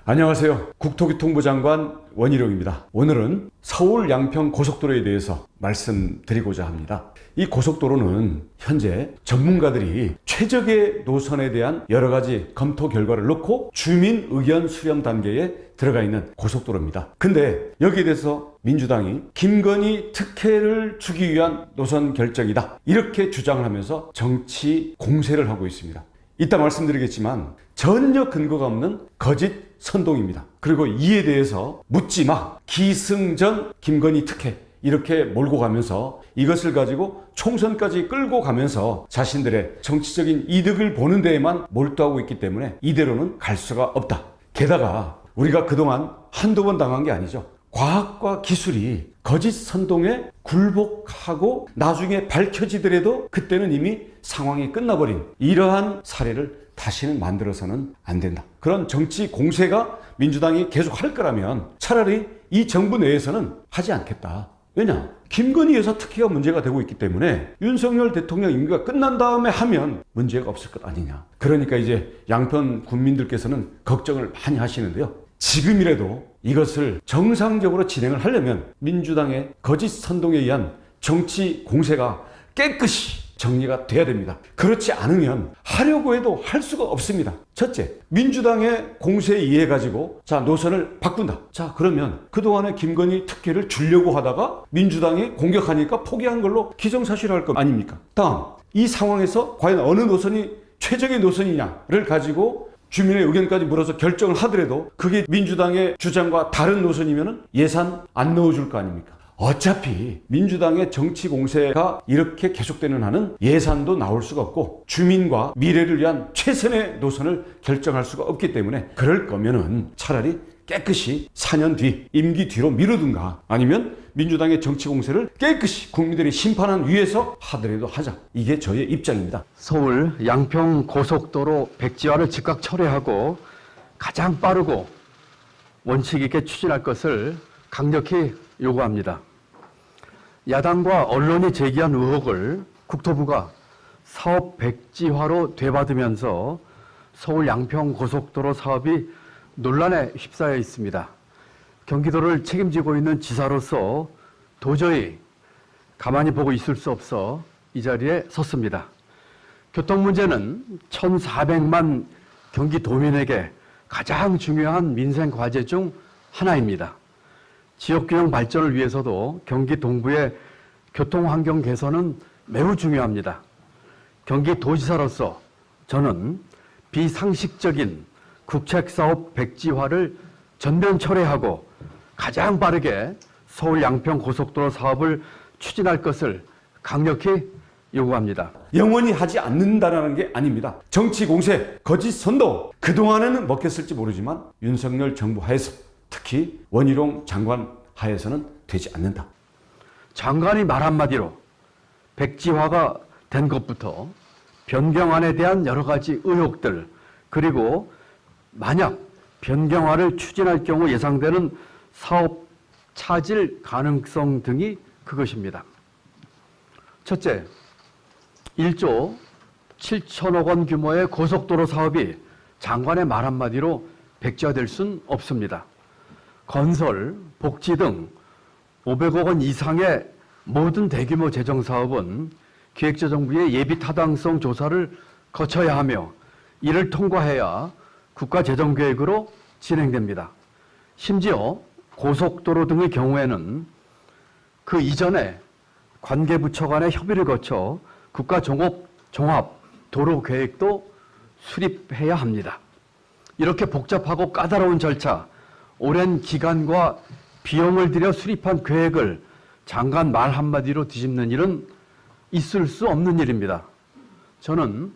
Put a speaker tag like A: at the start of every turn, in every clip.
A: 안녕하세요. 국토교통부 장관 원희룡입니다. 오늘은 서울 양평 고속도로에 대해서 말씀드리고자 합니다. 이 고속도로는 현재 전문가들이 최적의 노선에 대한 여러 가지 검토 결과를 놓고 주민 의견 수렴 단계에 들어가 있는 고속도로입니다. 근데 여기에 대해서 민주당이 김건희 특혜를 주기 위한 노선 결정이다, 이렇게 주장을 하면서 정치 공세를 하고 있습니다. 이따 말씀드리겠지만 전혀 근거가 없는 거짓 선동입니다. 그리고 이에 대해서 묻지마, 기승전 김건희 특혜, 이렇게 몰고 가면서 이것을 가지고 총선까지 끌고 가면서 자신들의 정치적인 이득을 보는 데에만 몰두하고 있기 때문에 이대로는 갈 수가 없다. 게다가 우리가 그동안 한두 번 당한 게 아니죠. 과학과 기술이 거짓 선동에 굴복하고 나중에 밝혀지더라도 그때는 이미 상황이 끝나버린 이러한 사례를 다시는 만들어서는 안 된다. 그런 정치 공세가 민주당이 계속 할 거라면 차라리 이 정부 내에서는 하지 않겠다. 왜냐? 김건희 여사 특혜가 문제가 되고 있기 때문에 윤석열 대통령 임기가 끝난 다음에 하면 문제가 없을 것 아니냐. 그러니까 이제 양평 국민들께서는 걱정을 많이 하시는데요. 지금이라도 이것을 정상적으로 진행을 하려면 민주당의 거짓 선동에 의한 정치 공세가 깨끗이 정리가 돼야 됩니다. 그렇지 않으면 하려고 해도 할 수가 없습니다. 첫째, 민주당의 공세에 의해 가지고 노선을 바꾼다. 그러면 그동안에 김건희 특혜를 주려고 하다가 민주당이 공격하니까 포기한 걸로 기정사실화할 것 아닙니까? 다음, 이 상황에서 과연 어느 노선이 최적의 노선이냐를 가지고 주민의 의견까지 물어서 결정을 하더라도 그게 민주당의 주장과 다른 노선이면 예산 안 넣어줄 거 아닙니까? 어차피 민주당의 정치 공세가 이렇게 계속되는 한은 예산도 나올 수가 없고 주민과 미래를 위한 최선의 노선을 결정할 수가 없기 때문에 그럴 거면은 차라리 깨끗이 4년 뒤, 임기 뒤로 미루든가 아니면 민주당의 정치 공세를 깨끗이 국민들이 심판한 위에서 하더라도 하자. 이게 저의 입장입니다.
B: 서울 양평 고속도로 백지화를 즉각 철회하고 가장 빠르고 원칙 있게 추진할 것을 강력히 요구합니다. 야당과 언론이 제기한 의혹을 국토부가 사업 백지화로 되받으면서 서울 양평 고속도로 사업이 논란에 휩싸여 있습니다. 경기도를 책임지고 있는 지사로서 도저히 가만히 보고 있을 수 없어 이 자리에 섰습니다. 교통 문제는 1,400만 경기도민에게 가장 중요한 민생 과제 중 하나입니다. 지역균형 발전을 위해서도 경기 동부의 교통환경 개선은 매우 중요합니다. 경기도지사로서 저는 비상식적인 국책사업 백지화를 전면 철회하고 가장 빠르게 서울 양평 고속도로 사업을 추진할 것을 강력히 요구합니다.
A: 영원히 하지 않는다는 게 아닙니다. 정치 공세, 거짓 선동, 그동안에는 먹혔을지 모르지만 윤석열 정부 하에서 특히 원희룡 장관 하에서는 되지 않는다.
B: 장관이 말 한마디로 백지화가 된 것부터 변경안에 대한 여러 가지 의혹들, 그리고 만약 변경안을 추진할 경우 예상되는 사업 차질 가능성 등이 그것입니다. 첫째, 1조 7천억 원 규모의 고속도로 사업이 장관의 말 한마디로 백지화될 수는 없습니다. 건설, 복지 등 500억 원 이상의 모든 대규모 재정사업은 기획재정부의 예비타당성 조사를 거쳐야 하며 이를 통과해야 국가재정계획으로 진행됩니다. 심지어 고속도로 등의 경우에는 그 이전에 관계부처 간의 협의를 거쳐 국가종합도로계획도 수립해야 합니다. 이렇게 복잡하고 까다로운 절차, 오랜 기간과 비용을 들여 수립한 계획을 장관 말 한마디로 뒤집는 일은 있을 수 없는 일입니다. 저는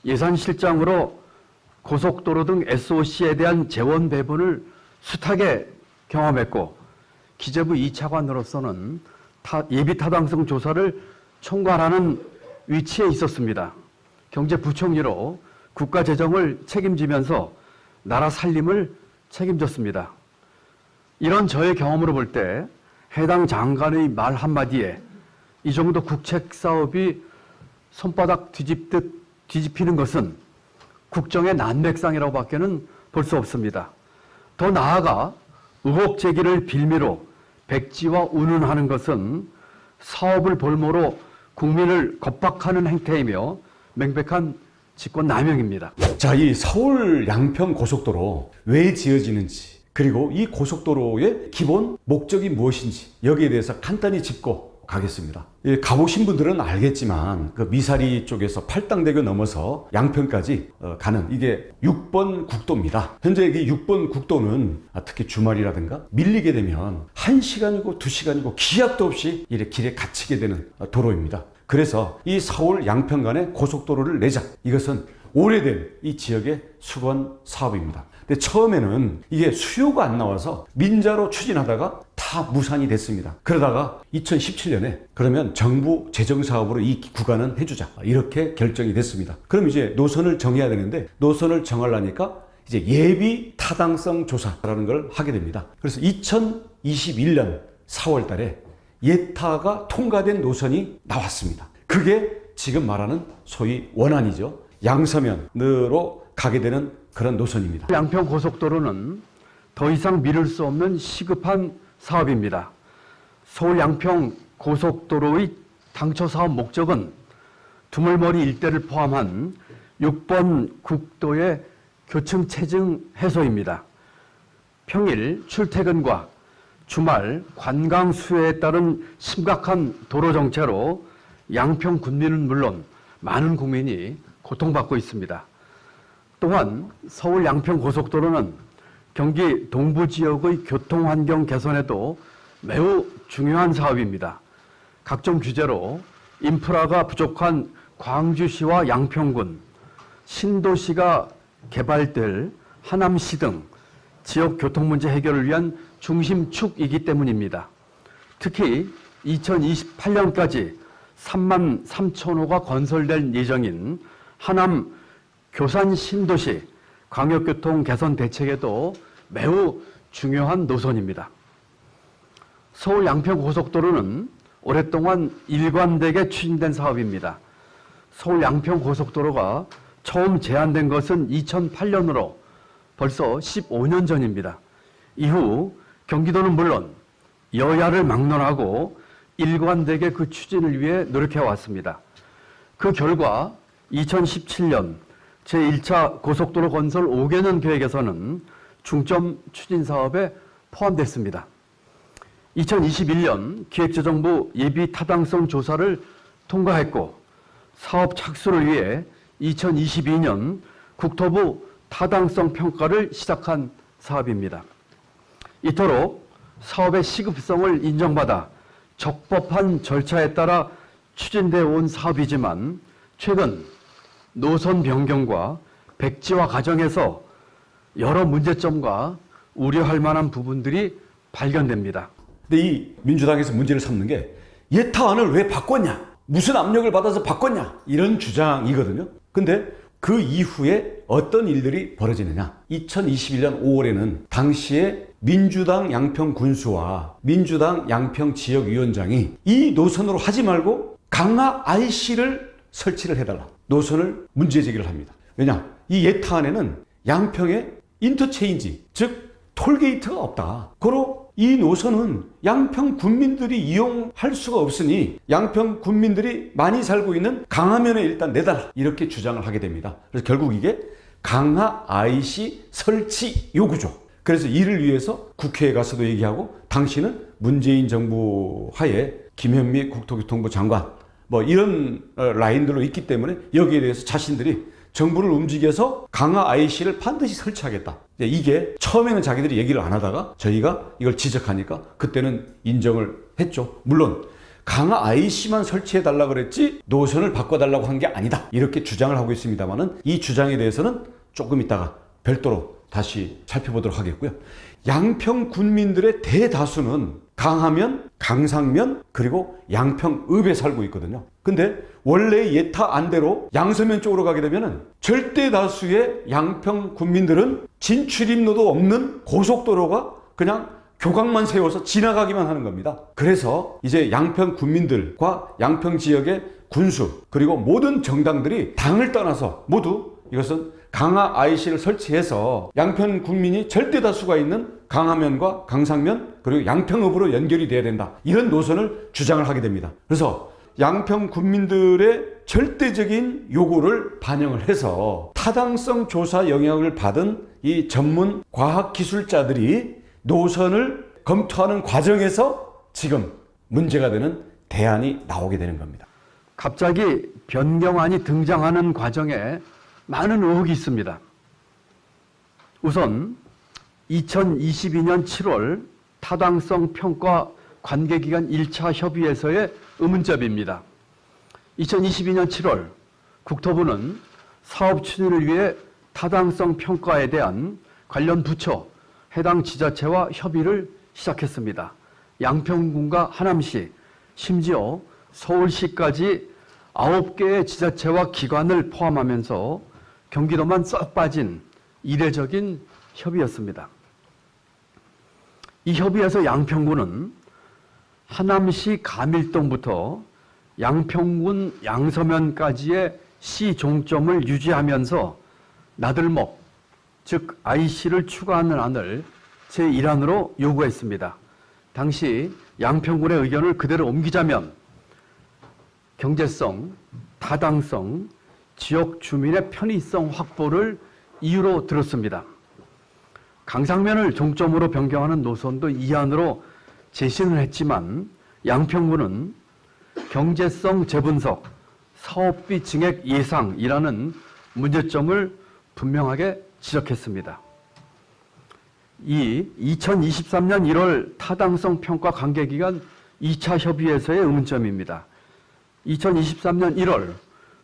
B: 예산실장으로 고속도로 등 SOC에 대한 재원 배분을 숱하게 경험했고 기재부 2차관으로서는 예비타당성 조사를 총괄하는 위치에 있었습니다. 경제부총리로 국가재정을 책임지면서 나라 살림을 책임졌습니다. 이런 저의 경험으로 볼 때 해당 장관의 말 한마디에 이 정도 국책 사업이 손바닥 뒤집듯 뒤집히는 것은 국정의 난맥상이라고 밖에는 볼 수 없습니다. 더 나아가 의혹 제기를 빌미로 백지와 운운하는 것은 사업을 볼모로 국민을 겁박하는 행태이며 명백한 직권남용입니다.
A: 자, 이 서울 양평 고속도로 왜 지어지는지, 그리고 이 고속도로의 기본 목적이 무엇인지 여기에 대해서 간단히 짚고 가겠습니다. 가보신 분들은 알겠지만 그 미사리 쪽에서 팔당대교 넘어서 양평까지 가는 이게 6번 국도입니다. 현재 이 6번 국도는 특히 주말이라든가 밀리게 되면 1시간이고 2시간이고 기약도 없이 이렇게 길에 갇히게 되는 도로입니다. 그래서 이 서울 양평 간에 고속도로를 내자, 이것은 오래된 이 지역의 수건 사업입니다. 근데 처음에는 이게 수요가 안 나와서 민자로 추진하다가 다 무산이 됐습니다. 그러다가 2017년에 그러면 정부 재정 사업으로 이 구간은 해주자, 이렇게 결정이 됐습니다. 그럼 이제 노선을 정해야 되는데 노선을 정하려니까 이제 예비 타당성 조사라는 걸 하게 됩니다. 그래서 2021년 4월 달에 예타가 통과된 노선이 나왔습니다. 그게 지금 말하는 소위 원안이죠. 양서면으로 가게 되는 그런 노선입니다.
B: 양평 고속도로는 더 이상 미룰 수 없는 시급한 사업입니다. 서울 양평 고속도로의 당초 사업 목적은 두물머리 일대를 포함한 6번 국도의 교층 체증 해소입니다. 평일 출퇴근과 주말 관광 수요에 따른 심각한 도로 정체로 양평 군민은 물론 많은 국민이 고통받고 있습니다. 또한 서울 양평 고속도로는 경기 동부 지역의 교통 환경 개선에도 매우 중요한 사업입니다. 각종 규제로 인프라가 부족한 광주시와 양평군, 신도시가 개발될 하남시 등 지역 교통 문제 해결을 위한 중심축이기 때문입니다. 특히 2028년까지 3만 3천 호가 건설될 예정인 하남 교산 신도시 광역교통 개선 대책에도 매우 중요한 노선입니다. 서울 양평 고속도로는 오랫동안 일관되게 추진된 사업입니다. 서울 양평 고속도로가 처음 제안된 것은 2008년으로 벌써 15년 전입니다. 이후 경기도는 물론 여야를 막론하고 일관되게 그 추진을 위해 노력해 왔습니다. 그 결과 2017년 제1차 고속도로 건설 5개년 계획에서는 중점 추진 사업에 포함됐습니다. 2021년 기획재정부 예비 타당성 조사를 통과했고 사업 착수를 위해 2022년 국토부 타당성 평가를 시작한 사업입니다. 이토록 사업의 시급성을 인정받아 적법한 절차에 따라 추진되어 온 사업이지만 최근 노선 변경과 백지화 과정에서 여러 문제점과 우려할 만한 부분들이 발견됩니다.
A: 근데 이 민주당에서 문제를 삼는 게 예타안을 왜 바꿨냐? 무슨 압력을 받아서 바꿨냐? 이런 주장이거든요. 근데 그 이후에 어떤 일들이 벌어지느냐? 2021년 5월에는 당시에 민주당 양평 군수와 민주당 양평 지역위원장이 이 노선으로 하지 말고 강화 IC를 설치를 해달라. 노선을 문제 제기를 합니다. 왜냐? 이 예타안에는 양평에 인터체인지, 즉 톨게이트가 없다. 고로 이 노선은 양평 군민들이 이용할 수가 없으니 양평 군민들이 많이 살고 있는 강화면에 일단 내달라. 이렇게 주장을 하게 됩니다. 그래서 결국 이게 강화 IC 설치 요구죠. 그래서 이를 위해서 국회에 가서도 얘기하고 당시는 문재인 정부 하에 김현미 국토교통부 장관 뭐 이런 라인들로 있기 때문에 여기에 대해서 자신들이 정부를 움직여서 강화 IC를 반드시 설치하겠다. 이게 처음에는 자기들이 얘기를 안 하다가 저희가 이걸 지적하니까 그때는 인정을 했죠. 물론 강화 IC만 설치해달라 그랬지 노선을 바꿔달라고 한 게 아니다. 이렇게 주장을 하고 있습니다만은 이 주장에 대해서는 조금 있다가 별도로 다시 살펴보도록 하겠고요. 양평 군민들의 대다수는 강화면, 강상면, 그리고 양평읍에 살고 있거든요. 근데 원래 예타 안대로 양서면 쪽으로 가게 되면은 절대 다수의 양평 군민들은 진출입로도 없는 고속도로가 그냥 교각만 세워서 지나가기만 하는 겁니다. 그래서 이제 양평 군민들과 양평 지역의 군수 그리고 모든 정당들이 당을 떠나서 모두 이것은 강화 IC를 설치해서 양평 국민이 절대 다수가 있는 강화면과 강상면 그리고 양평읍으로 연결이 돼야 된다. 이런 노선을 주장을 하게 됩니다. 그래서 양평 국민들의 절대적인 요구를 반영을 해서 타당성 조사 영향을 받은 이 전문 과학기술자들이 노선을 검토하는 과정에서 지금 문제가 되는 대안이 나오게 되는 겁니다.
B: 갑자기 변경안이 등장하는 과정에 많은 의혹이 있습니다. 우선 2022년 7월 타당성 평가 관계기관 1차 협의회에서의 의문점입니다. 2022년 7월 국토부는 사업 추진을 위해 타당성 평가에 대한 관련 부처, 해당 지자체와 협의를 시작했습니다. 양평군과 하남시, 심지어 서울시까지 9개의 지자체와 기관을 포함하면서 경기도만 쏙 빠진 이례적인 협의였습니다. 이 협의에서 양평군은 하남시 가밀동부터 양평군 양서면까지의 시 종점을 유지하면서 나들목, 즉 IC를 추가하는 안을 제1안으로 요구했습니다. 당시 양평군의 의견을 그대로 옮기자면 경제성, 타당성, 지역 주민의 편의성 확보를 이유로 들었습니다. 강상면을 종점으로 변경하는 노선도 이 안으로 제시는 했지만 양평군은 경제성 재분석, 사업비 증액 예상이라는 문제점을 분명하게 지적했습니다. 이 2023년 1월 타당성 평가 관계기관 2차 협의에서의 의문점입니다. 2023년 1월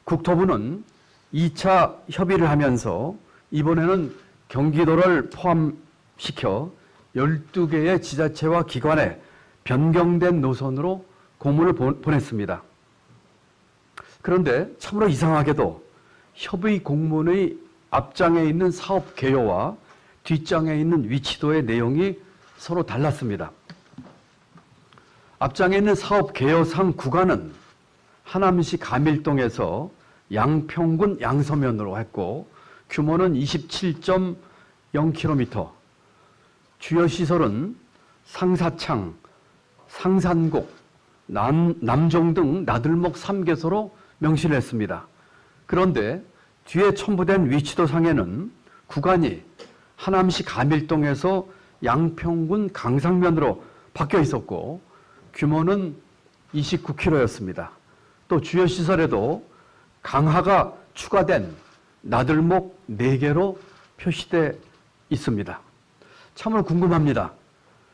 B: 국토부는 2차 협의를 하면서 이번에는 경기도를 포함시켜 12개의 지자체와 기관에 변경된 노선으로 공문을 보냈습니다. 그런데 참으로 이상하게도 협의 공문의 앞장에 있는 사업 개요와 뒷장에 있는 위치도의 내용이 서로 달랐습니다. 앞장에 있는 사업 개요상 구간은 하남시 가밀동에서 양평군 양서면으로 했고 규모는 27.0km, 주요 시설은 상사창, 상산곡, 남종 등 나들목 3개소로 명시를 했습니다. 그런데 뒤에 첨부된 위치도상에는 구간이 하남시 가밀동에서 양평군 강상면으로 바뀌어 있었고 규모는 29km였습니다. 또 주요 시설에도 강화가 추가된 나들목 4개로 표시되어 있습니다. 참으로 궁금합니다.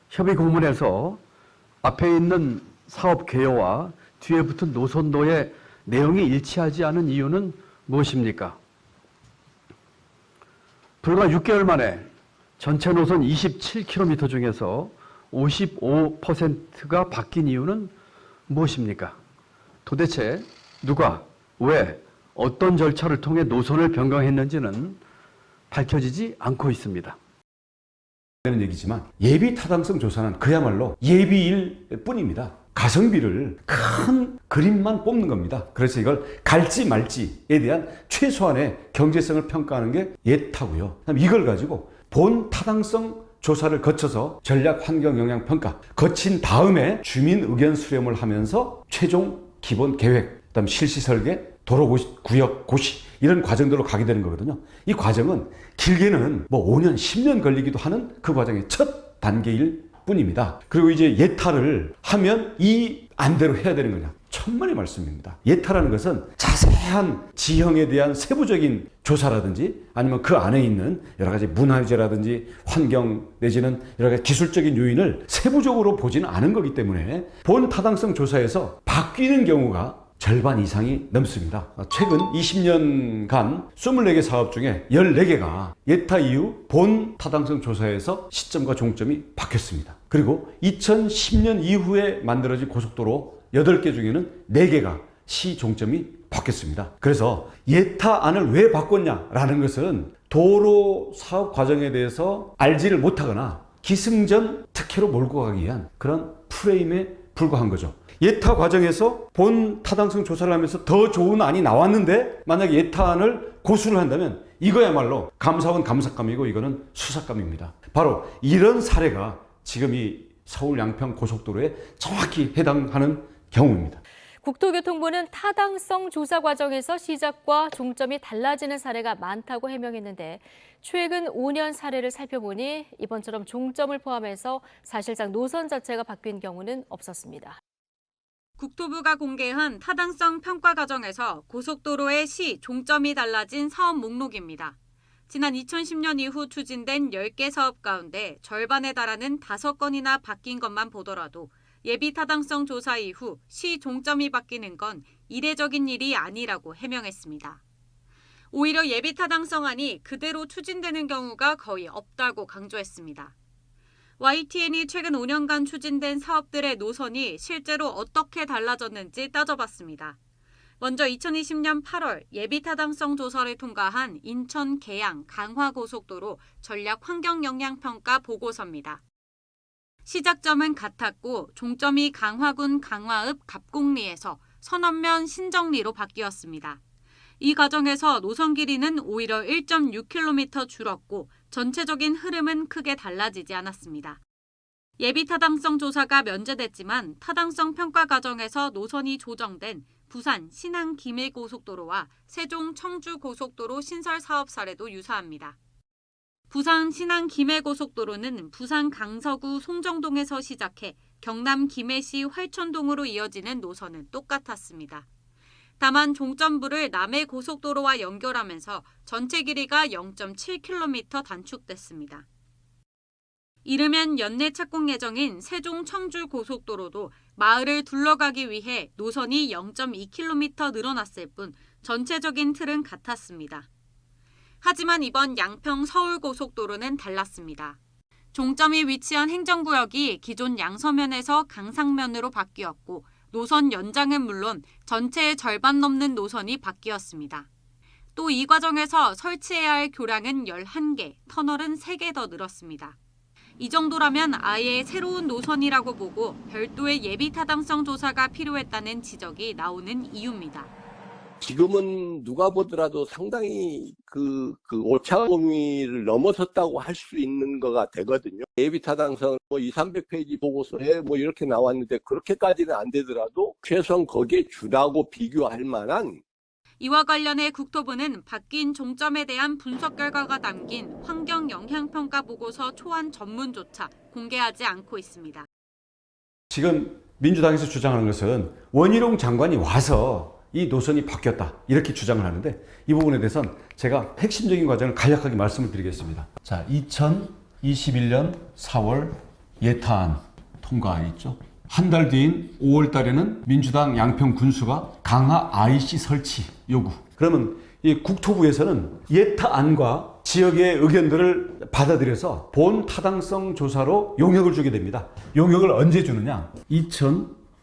B: 협의 공문에서 앞에 있는 사업 개요와 뒤에 붙은 노선도의 내용이 일치하지 않은 이유는 무엇입니까? 불과 6개월 만에 전체 노선 27km 중에서 55%가 바뀐 이유는 무엇입니까? 도대체 누가, 왜, 어떤 절차를 통해 노선을 변경했는지는 밝혀지지 않고 있습니다.
A: 되는 얘기지만 예비 타당성 조사는 그야말로 예비일 뿐입니다. 가성비를 큰 그림만 뽑는 겁니다. 그래서 이걸 갈지 말지에 대한 최소한의 경제성을 평가하는 게 예타고요. 이걸 가지고 본 타당성 조사를 거쳐서 전략 환경 영향 평가 거친 다음에 주민 의견 수렴을 하면서 최종 기본 계획, 그다음 실시 설계, 도로 구역 고시 이런 과정들로 가게 되는 거거든요. 이 과정은 길게는 5년, 10년 걸리기도 하는 그 과정의 첫 단계일 뿐입니다. 그리고 이제 예타를 하면 이 안대로 해야 되는 거냐? 천만의 말씀입니다. 예타라는 것은 자세한 지형에 대한 세부적인 조사라든지 아니면 그 안에 있는 여러 가지 문화유재라든지 환경 내지는 여러 가지 기술적인 요인을 세부적으로 보지는 않은 거기 때문에 본 타당성 조사에서 바뀌는 경우가 절반 이상이 넘습니다. 최근 20년간 24개 사업 중에 14개가 예타 이후 본 타당성 조사에서 시점과 종점이 바뀌었습니다. 그리고 2010년 이후에 만들어진 고속도로 8개 중에는 4개가 시 종점이 바뀌었습니다. 그래서 예타안을 왜 바꿨냐라는 것은 도로 사업 과정에 대해서 알지를 못하거나 기승전 특혜로 몰고 가기 위한 그런 프레임에 불과한 거죠. 예타 과정에서 본 타당성 조사를 하면서 더 좋은 안이 나왔는데 만약에 예타안을 고수를 한다면 이거야말로 감사원 감사감이고 이거는 수사감입니다. 바로 이런 사례가 지금 이 서울 양평 고속도로에 정확히 해당하는 경우입니다.
C: 국토교통부는 타당성 조사 과정에서 시작과 종점이 달라지는 사례가 많다고 해명했는데 최근 5년 사례를 살펴보니 이번처럼 종점을 포함해서 사실상 노선 자체가 바뀐 경우는 없었습니다.
D: 국토부가 공개한 타당성 평가 과정에서 고속도로의 시 종점이 달라진 사업 목록입니다. 지난 2010년 이후 추진된 10개 사업 가운데 절반에 달하는 5건이나 바뀐 것만 보더라도 예비 타당성 조사 이후 시 종점이 바뀌는 건 이례적인 일이 아니라고 해명했습니다. 오히려 예비 타당성안이 그대로 추진되는 경우가 거의 없다고 강조했습니다. YTN이 최근 5년간 추진된 사업들의 노선이 실제로 어떻게 달라졌는지 따져봤습니다. 먼저 2020년 8월 예비 타당성 조사를 통과한 인천 계양 강화고속도로 전략 환경 영향 평가 보고서입니다. 시작점은 같았고 종점이 강화군 강화읍 갑곡리에서 선원면 신정리로 바뀌었습니다. 이 과정에서 노선 길이는 오히려 1.6km 줄었고 전체적인 흐름은 크게 달라지지 않았습니다. 예비 타당성 조사가 면제됐지만 타당성 평가 과정에서 노선이 조정된 부산 신안 김해고속도로와 세종 청주 고속도로 신설 사업 사례도 유사합니다. 부산 신안 김해고속도로는 부산 강서구 송정동에서 시작해 경남 김해시 활천동으로 이어지는 노선은 똑같았습니다. 다만 종점부를 남해 고속도로와 연결하면서 전체 길이가 0.7km 단축됐습니다. 이르면 연내 착공 예정인 세종 청주 고속도로도 마을을 둘러가기 위해 노선이 0.2km 늘어났을 뿐 전체적인 틀은 같았습니다. 하지만 이번 양평 서울 고속도로는 달랐습니다. 종점이 위치한 행정구역이 기존 양서면에서 강상면으로 바뀌었고 노선 연장은 물론 전체의 절반 넘는 노선이 바뀌었습니다. 또 이 과정에서 설치해야 할 교량은 11개, 터널은 3개 더 늘었습니다. 이 정도라면 아예 새로운 노선이라고 보고 별도의 예비 타당성 조사가 필요했다는 지적이 나오는 이유입니다.
E: 지금은 누가 보더라도 상당히 그 오차 범위를 넘어섰다고 할 수 있는 거가 되거든요. 예비 타당성 200~300페이지 보고서에 이렇게 나왔는데 그렇게까지는 안 되더라도 최소한 거기에 주라고 비교할 만한.
D: 이와 관련해 국토부는 바뀐 종점에 대한 분석 결과가 담긴 환경 영향평가 보고서 초안 전문조차 공개하지 않고 있습니다.
A: 지금 민주당에서 주장하는 것은 원희룡 장관이 와서 이 노선이 바뀌었다 이렇게 주장을 하는데 이 부분에 대해서는 제가 핵심적인 과정을 간략하게 말씀을 드리겠습니다. 자, 2021년 4월 예타안 통과했죠. 한 달 뒤인 5월 달에는 민주당 양평 군수가 강화 IC 설치 요구. 그러면 이 국토부에서는 예타안과 지역의 의견들을 받아들여서 본 타당성 조사로 용역을 주게 됩니다. 용역을 언제 주느냐?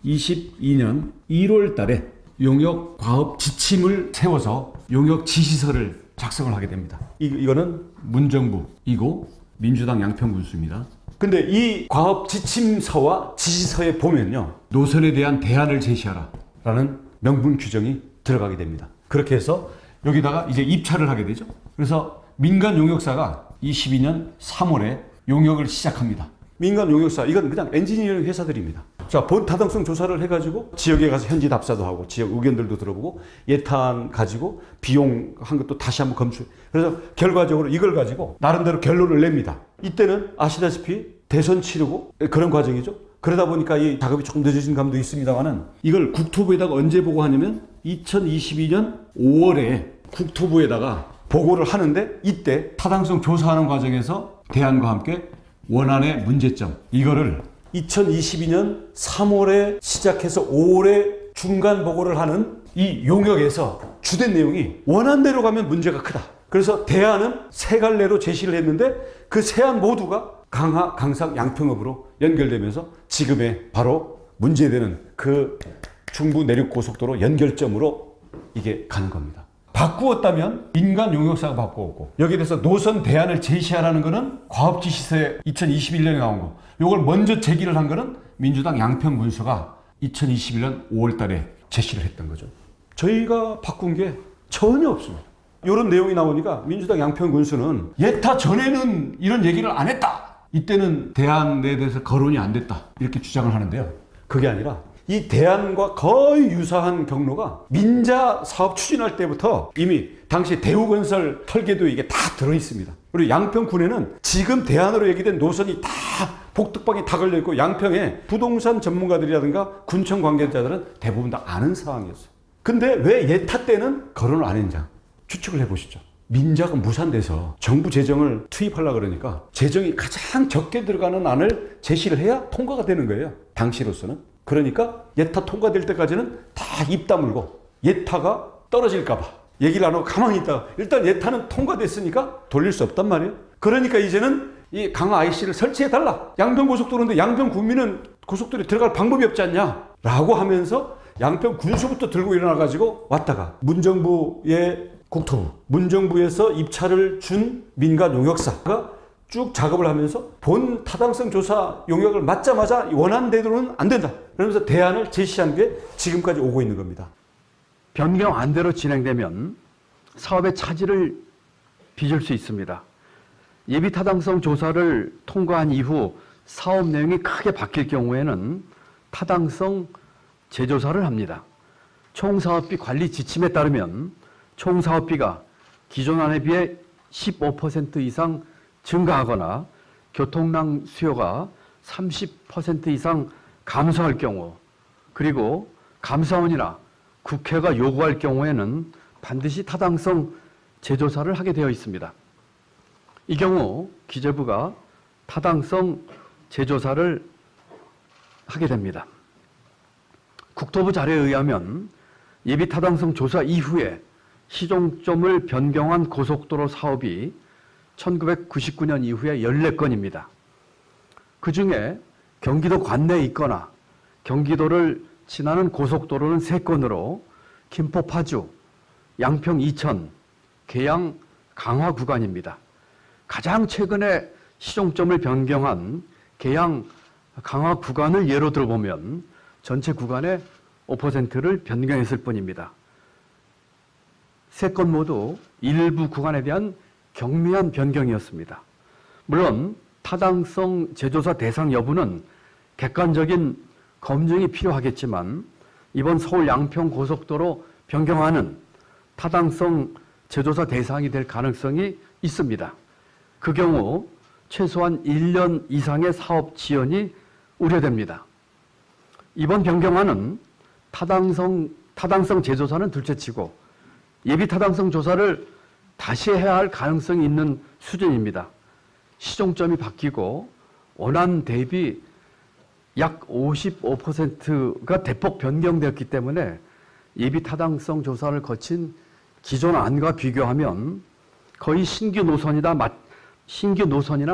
A: 2022년 1월 달에 용역 과업 지침을 세워서 용역 지시서를 작성을 하게 됩니다. 이거는 문정부이고 민주당 양평 군수입니다. 근데 이 과업 지침서와 지시서에 보면요. 노선에 대한 대안을 제시하라 라는 명분 규정이 들어가게 됩니다. 그렇게 해서 여기다가 이제 입찰을 하게 되죠. 그래서 민간 용역사가 22년 3월에 용역을 시작합니다. 민간 용역사, 이건 그냥 엔지니어링 회사들입니다. 자, 본 타당성 조사를 해가지고 지역에 가서 현지 답사도 하고 지역 의견들도 들어보고 예탄 가지고 비용 한 것도 다시 한번 검출. 그래서 결과적으로 이걸 가지고 나름대로 결론을 냅니다. 이때는 아시다시피 대선 치르고 그런 과정이죠. 그러다 보니까 이 작업이 조금 늦어진 감도 있습니다만은 이걸 국토부에다가 언제 보고하냐면 2022년 5월에 국토부에다가 보고를 하는데 이때 타당성 조사하는 과정에서 대안과 함께 원안의 문제점 이거를 2022년 3월에 시작해서 5월에 중간 보고를 하는 이 용역에서 주된 내용이 원안대로 가면 문제가 크다. 그래서 대안은 세 갈래로 제시를 했는데 그 세 안 모두가 강하, 강상, 양평읍으로 연결되면서 지금의 바로 문제되는 그 중부 내륙고속도로 연결점으로 이게 가는 겁니다. 바꾸었다면 민간 용역사가 바꾸었고 여기에 대해서 노선 대안을 제시하라는 거는 과업지시서에 2021년에 나온 거. 이걸 먼저 제기를 한 거는 민주당 양평 군수가 2021년 5월 달에 제시를 했던 거죠. 저희가 바꾼 게 전혀 없습니다. 이런 내용이 나오니까 민주당 양평 군수는 예타 전에는 이런 얘기를 안 했다. 이때는 대안에 대해서 거론이 안 됐다. 이렇게 주장을 하는데요. 그게 아니라 이 대안과 거의 유사한 경로가 민자 사업 추진할 때부터 이미 당시 대우건설 설계도 이게 다 들어있습니다. 그리고 양평군에는 지금 대안으로 얘기된 노선이 다 복덕방이 다 걸려있고 양평에 부동산 전문가들이라든가 군청 관계자들은 대부분 다 아는 상황이었어요. 근데 왜 예타 때는 거론을 안 했냐? 추측을 해보시죠. 민자가 무산돼서 정부 재정을 투입하려고 그러니까 재정이 가장 적게 들어가는 안을 제시를 해야 통과가 되는 거예요. 당시로서는. 그러니까 예타 통과될 때까지는 다 입 다물고 예타가 떨어질까 봐 얘기를 안 하고 가만히 있다가 일단 예타는 통과됐으니까 돌릴 수 없단 말이에요. 그러니까 이제는 이 강화 IC를 설치해달라. 양평 고속도로인데 양평 국민은 고속도로에 들어갈 방법이 없지 않냐 라고 하면서 양평 군수부터 들고 일어나가지고 왔다가 문정부의 국토부, 문정부에서 입찰을 준 민간 용역사가 쭉 작업을 하면서 본 타당성 조사 용역을 맞자마자 원하는 대로는 안 된다. 그러면서 대안을 제시한 게 지금까지 오고 있는 겁니다.
B: 변경 안대로 진행되면 사업의 차질을 빚을 수 있습니다. 예비 타당성 조사를 통과한 이후 사업 내용이 크게 바뀔 경우에는 타당성 재조사를 합니다. 총사업비 관리 지침에 따르면 총사업비가 기존 안에 비해 15% 이상 증가하거나 교통량 수요가 30% 이상 감소할 경우, 그리고 감사원이나 국회가 요구할 경우에는 반드시 타당성 재조사를 하게 되어 있습니다. 이 경우 기재부가 타당성 재조사를 하게 됩니다. 국토부 자료에 의하면 예비 타당성 조사 이후에 시종점을 변경한 고속도로 사업이 1999년 이후에 14건입니다. 그 중에 경기도 관내에 있거나 경기도를 지나는 고속도로는 3건으로 김포 파주, 양평 이천, 계양 강화 구간입니다. 가장 최근에 시종점을 변경한 계양 강화 구간을 예로 들어보면 전체 구간의 5%를 변경했을 뿐입니다. 3건 모두 일부 구간에 대한 경미한 변경이었습니다. 물론 타당성 재조사 대상 여부는 객관적인 검증이 필요하겠지만 이번 서울 양평 고속도로 변경안은 타당성 재조사 대상이 될 가능성이 있습니다. 그 경우 최소한 1년 이상의 사업 지연이 우려됩니다. 이번 변경안은 타당성 재조사는 둘째치고 예비 타당성 조사를 다시 해야 할 가능성이 있는 수준입니다. 시종점이 바뀌고 원안 대비 약 55%가 대폭 변경되었기 때문에 예비 타당성 조사를 거친 기존 안과 비교하면 거의 신규 노선이나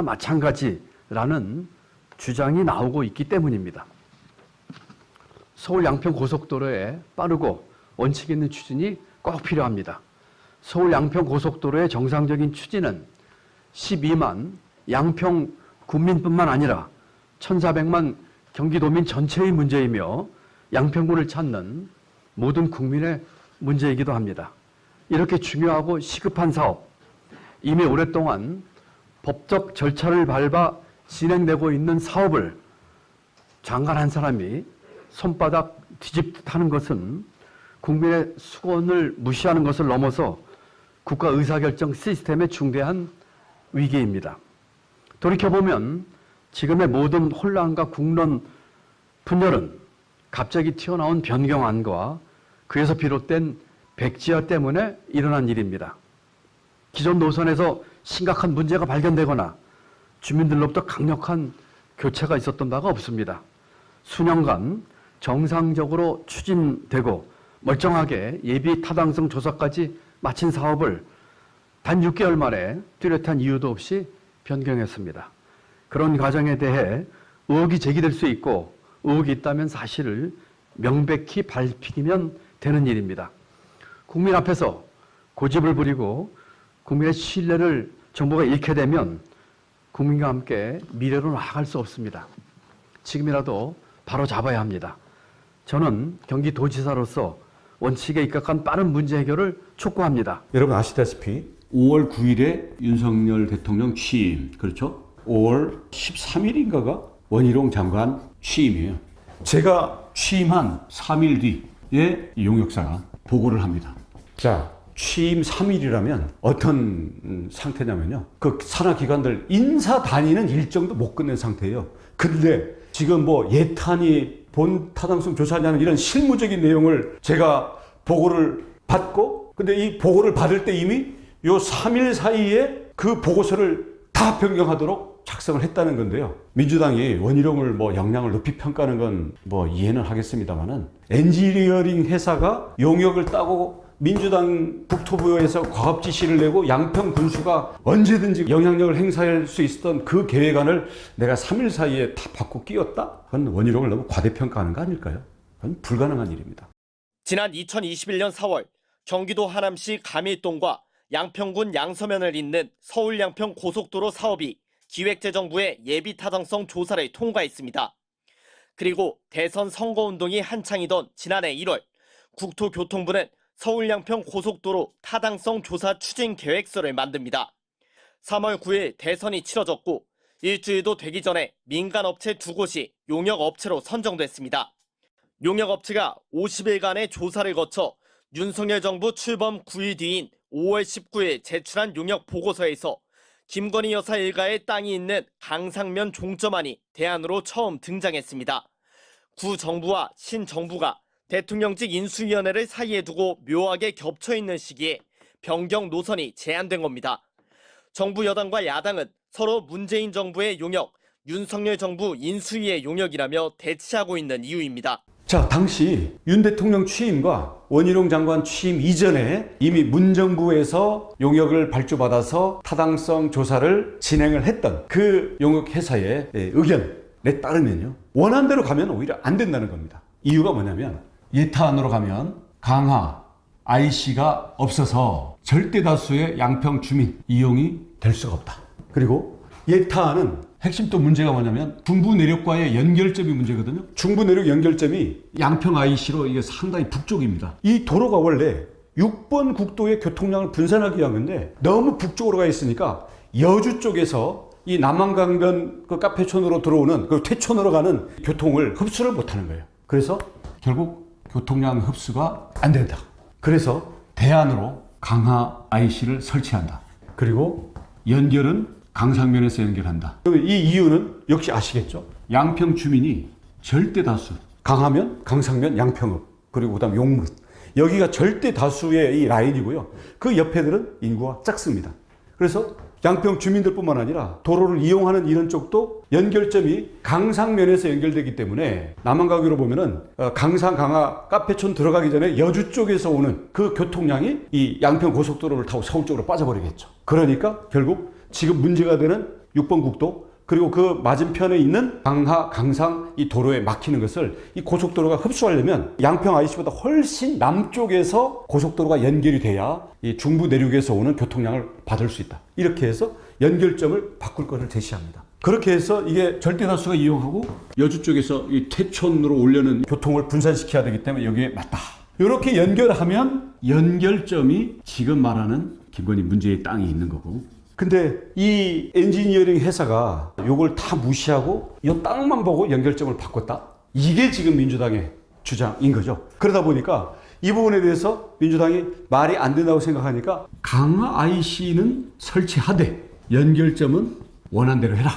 B: 마찬가지라는 주장이 나오고 있기 때문입니다. 서울 양평 고속도로의 빠르고 원칙 있는 추진이 꼭 필요합니다. 서울 양평 고속도로의 정상적인 추진은 12만 양평 군민뿐만 아니라 1,400만 경기도민 전체의 문제이며 양평군을 찾는 모든 국민의 문제이기도 합니다. 이렇게 중요하고 시급한 사업, 이미 오랫동안 법적 절차를 밟아 진행되고 있는 사업을 장관 한 사람이 손바닥 뒤집듯 하는 것은 국민의 수건을 무시하는 것을 넘어서 국가 의사결정 시스템의 중대한 위기입니다. 돌이켜보면 지금의 모든 혼란과 국론 분열은 갑자기 튀어나온 변경안과 그에서 비롯된 백지화 때문에 일어난 일입니다. 기존 노선에서 심각한 문제가 발견되거나 주민들로부터 강력한 교체가 있었던 바가 없습니다. 수년간 정상적으로 추진되고 멀쩡하게 예비 타당성 조사까지 마친 사업을 단 6개월 만에 뚜렷한 이유도 없이 변경했습니다. 그런 과정에 대해 의혹이 제기될 수 있고 의혹이 있다면 사실을 명백히 밝히면 되는 일입니다. 국민 앞에서 고집을 부리고 국민의 신뢰를 정부가 잃게 되면 국민과 함께 미래로 나아갈 수 없습니다. 지금이라도 바로 잡아야 합니다. 저는 경기도지사로서 원칙에 입각한 빠른 문제 해결을 촉구합니다.
A: 여러분 아시다시피 5월 9일에 윤석열 대통령 취임, 그렇죠? 5월 13일인가가 원희룡 장관 취임이에요. 제가 취임한 3일 뒤에 용역사가 보고를 합니다. 자, 취임 3일이라면 어떤 상태냐면요. 그 산하기관들 인사 다니는 일정도 못 끝낸 상태예요. 근데 지금 뭐 예탄이 본 타당성 조사냐는 이런 실무적인 내용을 제가 보고를 받고, 근데 이 보고를 받을 때 이미 요 3일 사이에 그 보고서를 다 변경하도록 작성을 했다는 건데요. 민주당이 원희룡을 뭐 역량을 높이 평가하는 건 뭐 이해는 하겠습니다만은, 엔지니어링 회사가 용역을 따고 민주당 국토부에서 과업 지시를 내고 양평 군수가 언제든지 영향력을 행사할 수 있었던 그 계획안을 내가 3일 사이에 다 바꿔 끼웠다? 그건 원희룡을 너무 과대평가하는 거 아닐까요? 그건 불가능한 일입니다.
F: 지난 2021년 4월 경기도 하남시 가밀동과 양평군 양서면을 잇는 서울 양평 고속도로 사업이 기획재정부의 예비타당성 조사를 통과했습니다. 그리고 대선 선거운동이 한창이던 지난해 1월 국토교통부는 서울 양평 고속도로 타당성 조사 추진 계획서를 만듭니다. 3월 9일 대선이 치러졌고 일주일도 되기 전에 민간업체 2곳이 용역업체로 선정됐습니다. 용역업체가 50일간의 조사를 거쳐 윤석열 정부 출범 9일 뒤인 5월 19일 제출한 용역 보고서에서 김건희 여사 일가의 땅이 있는 강상면 종점안이 대안으로 처음 등장했습니다. 구정부와 신정부가 대통령직 인수위원회를 사이에 두고 묘하게 겹쳐있는 시기에 변경 노선이 제안된 겁니다. 정부 여당과 야당은 서로 문재인 정부의 용역, 윤석열 정부 인수위의 용역이라며 대치하고 있는 이유입니다.
A: 자, 당시 윤 대통령 취임과 원희룡 장관 취임 이전에 이미 문정부에서 용역을 발주받아서 타당성 조사를 진행을 했던 그 용역회사의 의견에 따르면요, 원안대로 가면 오히려 안 된다는 겁니다. 이유가 뭐냐면 예타안으로 가면 강하, IC가 없어서 절대 다수의 양평 주민 이용이 될 수가 없다. 그리고 예타안은 핵심 또 문제가 뭐냐면 중부 내륙과의 연결점이 문제거든요. 중부 내륙 연결점이 양평 IC로 이게 상당히 북쪽입니다. 이 도로가 원래 6번 국도의 교통량을 분산하기 위한 건데 너무 북쪽으로 가 있으니까 여주 쪽에서 이 남한강변 그 카페촌으로 들어오는 그 퇴촌으로 가는 교통을 흡수를 못하는 거예요. 그래서 결국 교통량 흡수가 안 된다. 그래서 대안으로 강하 IC를 설치한다. 그리고 연결은 강상면에서 연결한다. 이 이유는 역시 아시겠죠? 양평 주민이 절대 다수, 강하면, 강상면, 양평읍, 그리고 그다음 용문, 여기가 절대 다수의 이 라인이고요. 그 옆에들은 인구가 작습니다. 그래서 양평 주민들뿐만 아니라 도로를 이용하는 이런 쪽도 연결점이 강상면에서 연결되기 때문에 남한가교로 보면은 강상, 강하, 카페촌 들어가기 전에 여주 쪽에서 오는 그 교통량이 이 양평 고속도로를 타고 서울 쪽으로 빠져버리겠죠. 그러니까 결국 지금 문제가 되는 6번 국도, 그리고 그 맞은편에 있는 강하, 강상 이 도로에 막히는 것을 이 고속도로가 흡수하려면 양평 IC보다 훨씬 남쪽에서 고속도로가 연결이 돼야 이 중부 내륙에서 오는 교통량을 받을 수 있다. 이렇게 해서 연결점을 바꿀 것을 제시합니다. 그렇게 해서 이게 절대 다수가 이용하고 여주 쪽에서 이 퇴촌으로 오려는 교통을 분산시켜야 되기 때문에 여기에 맞다. 이렇게 연결하면 연결점이 지금 말하는 김건희 문제의 땅이 있는 거고, 근데 이 엔지니어링 회사가 요걸 다 무시하고 이 땅만 보고 연결점을 바꿨다? 이게 지금 민주당의 주장인 거죠. 그러다 보니까 이 부분에 대해서 민주당이 말이 안 된다고 생각하니까 강화 IC는 설치하되 연결점은 원안대로 해라.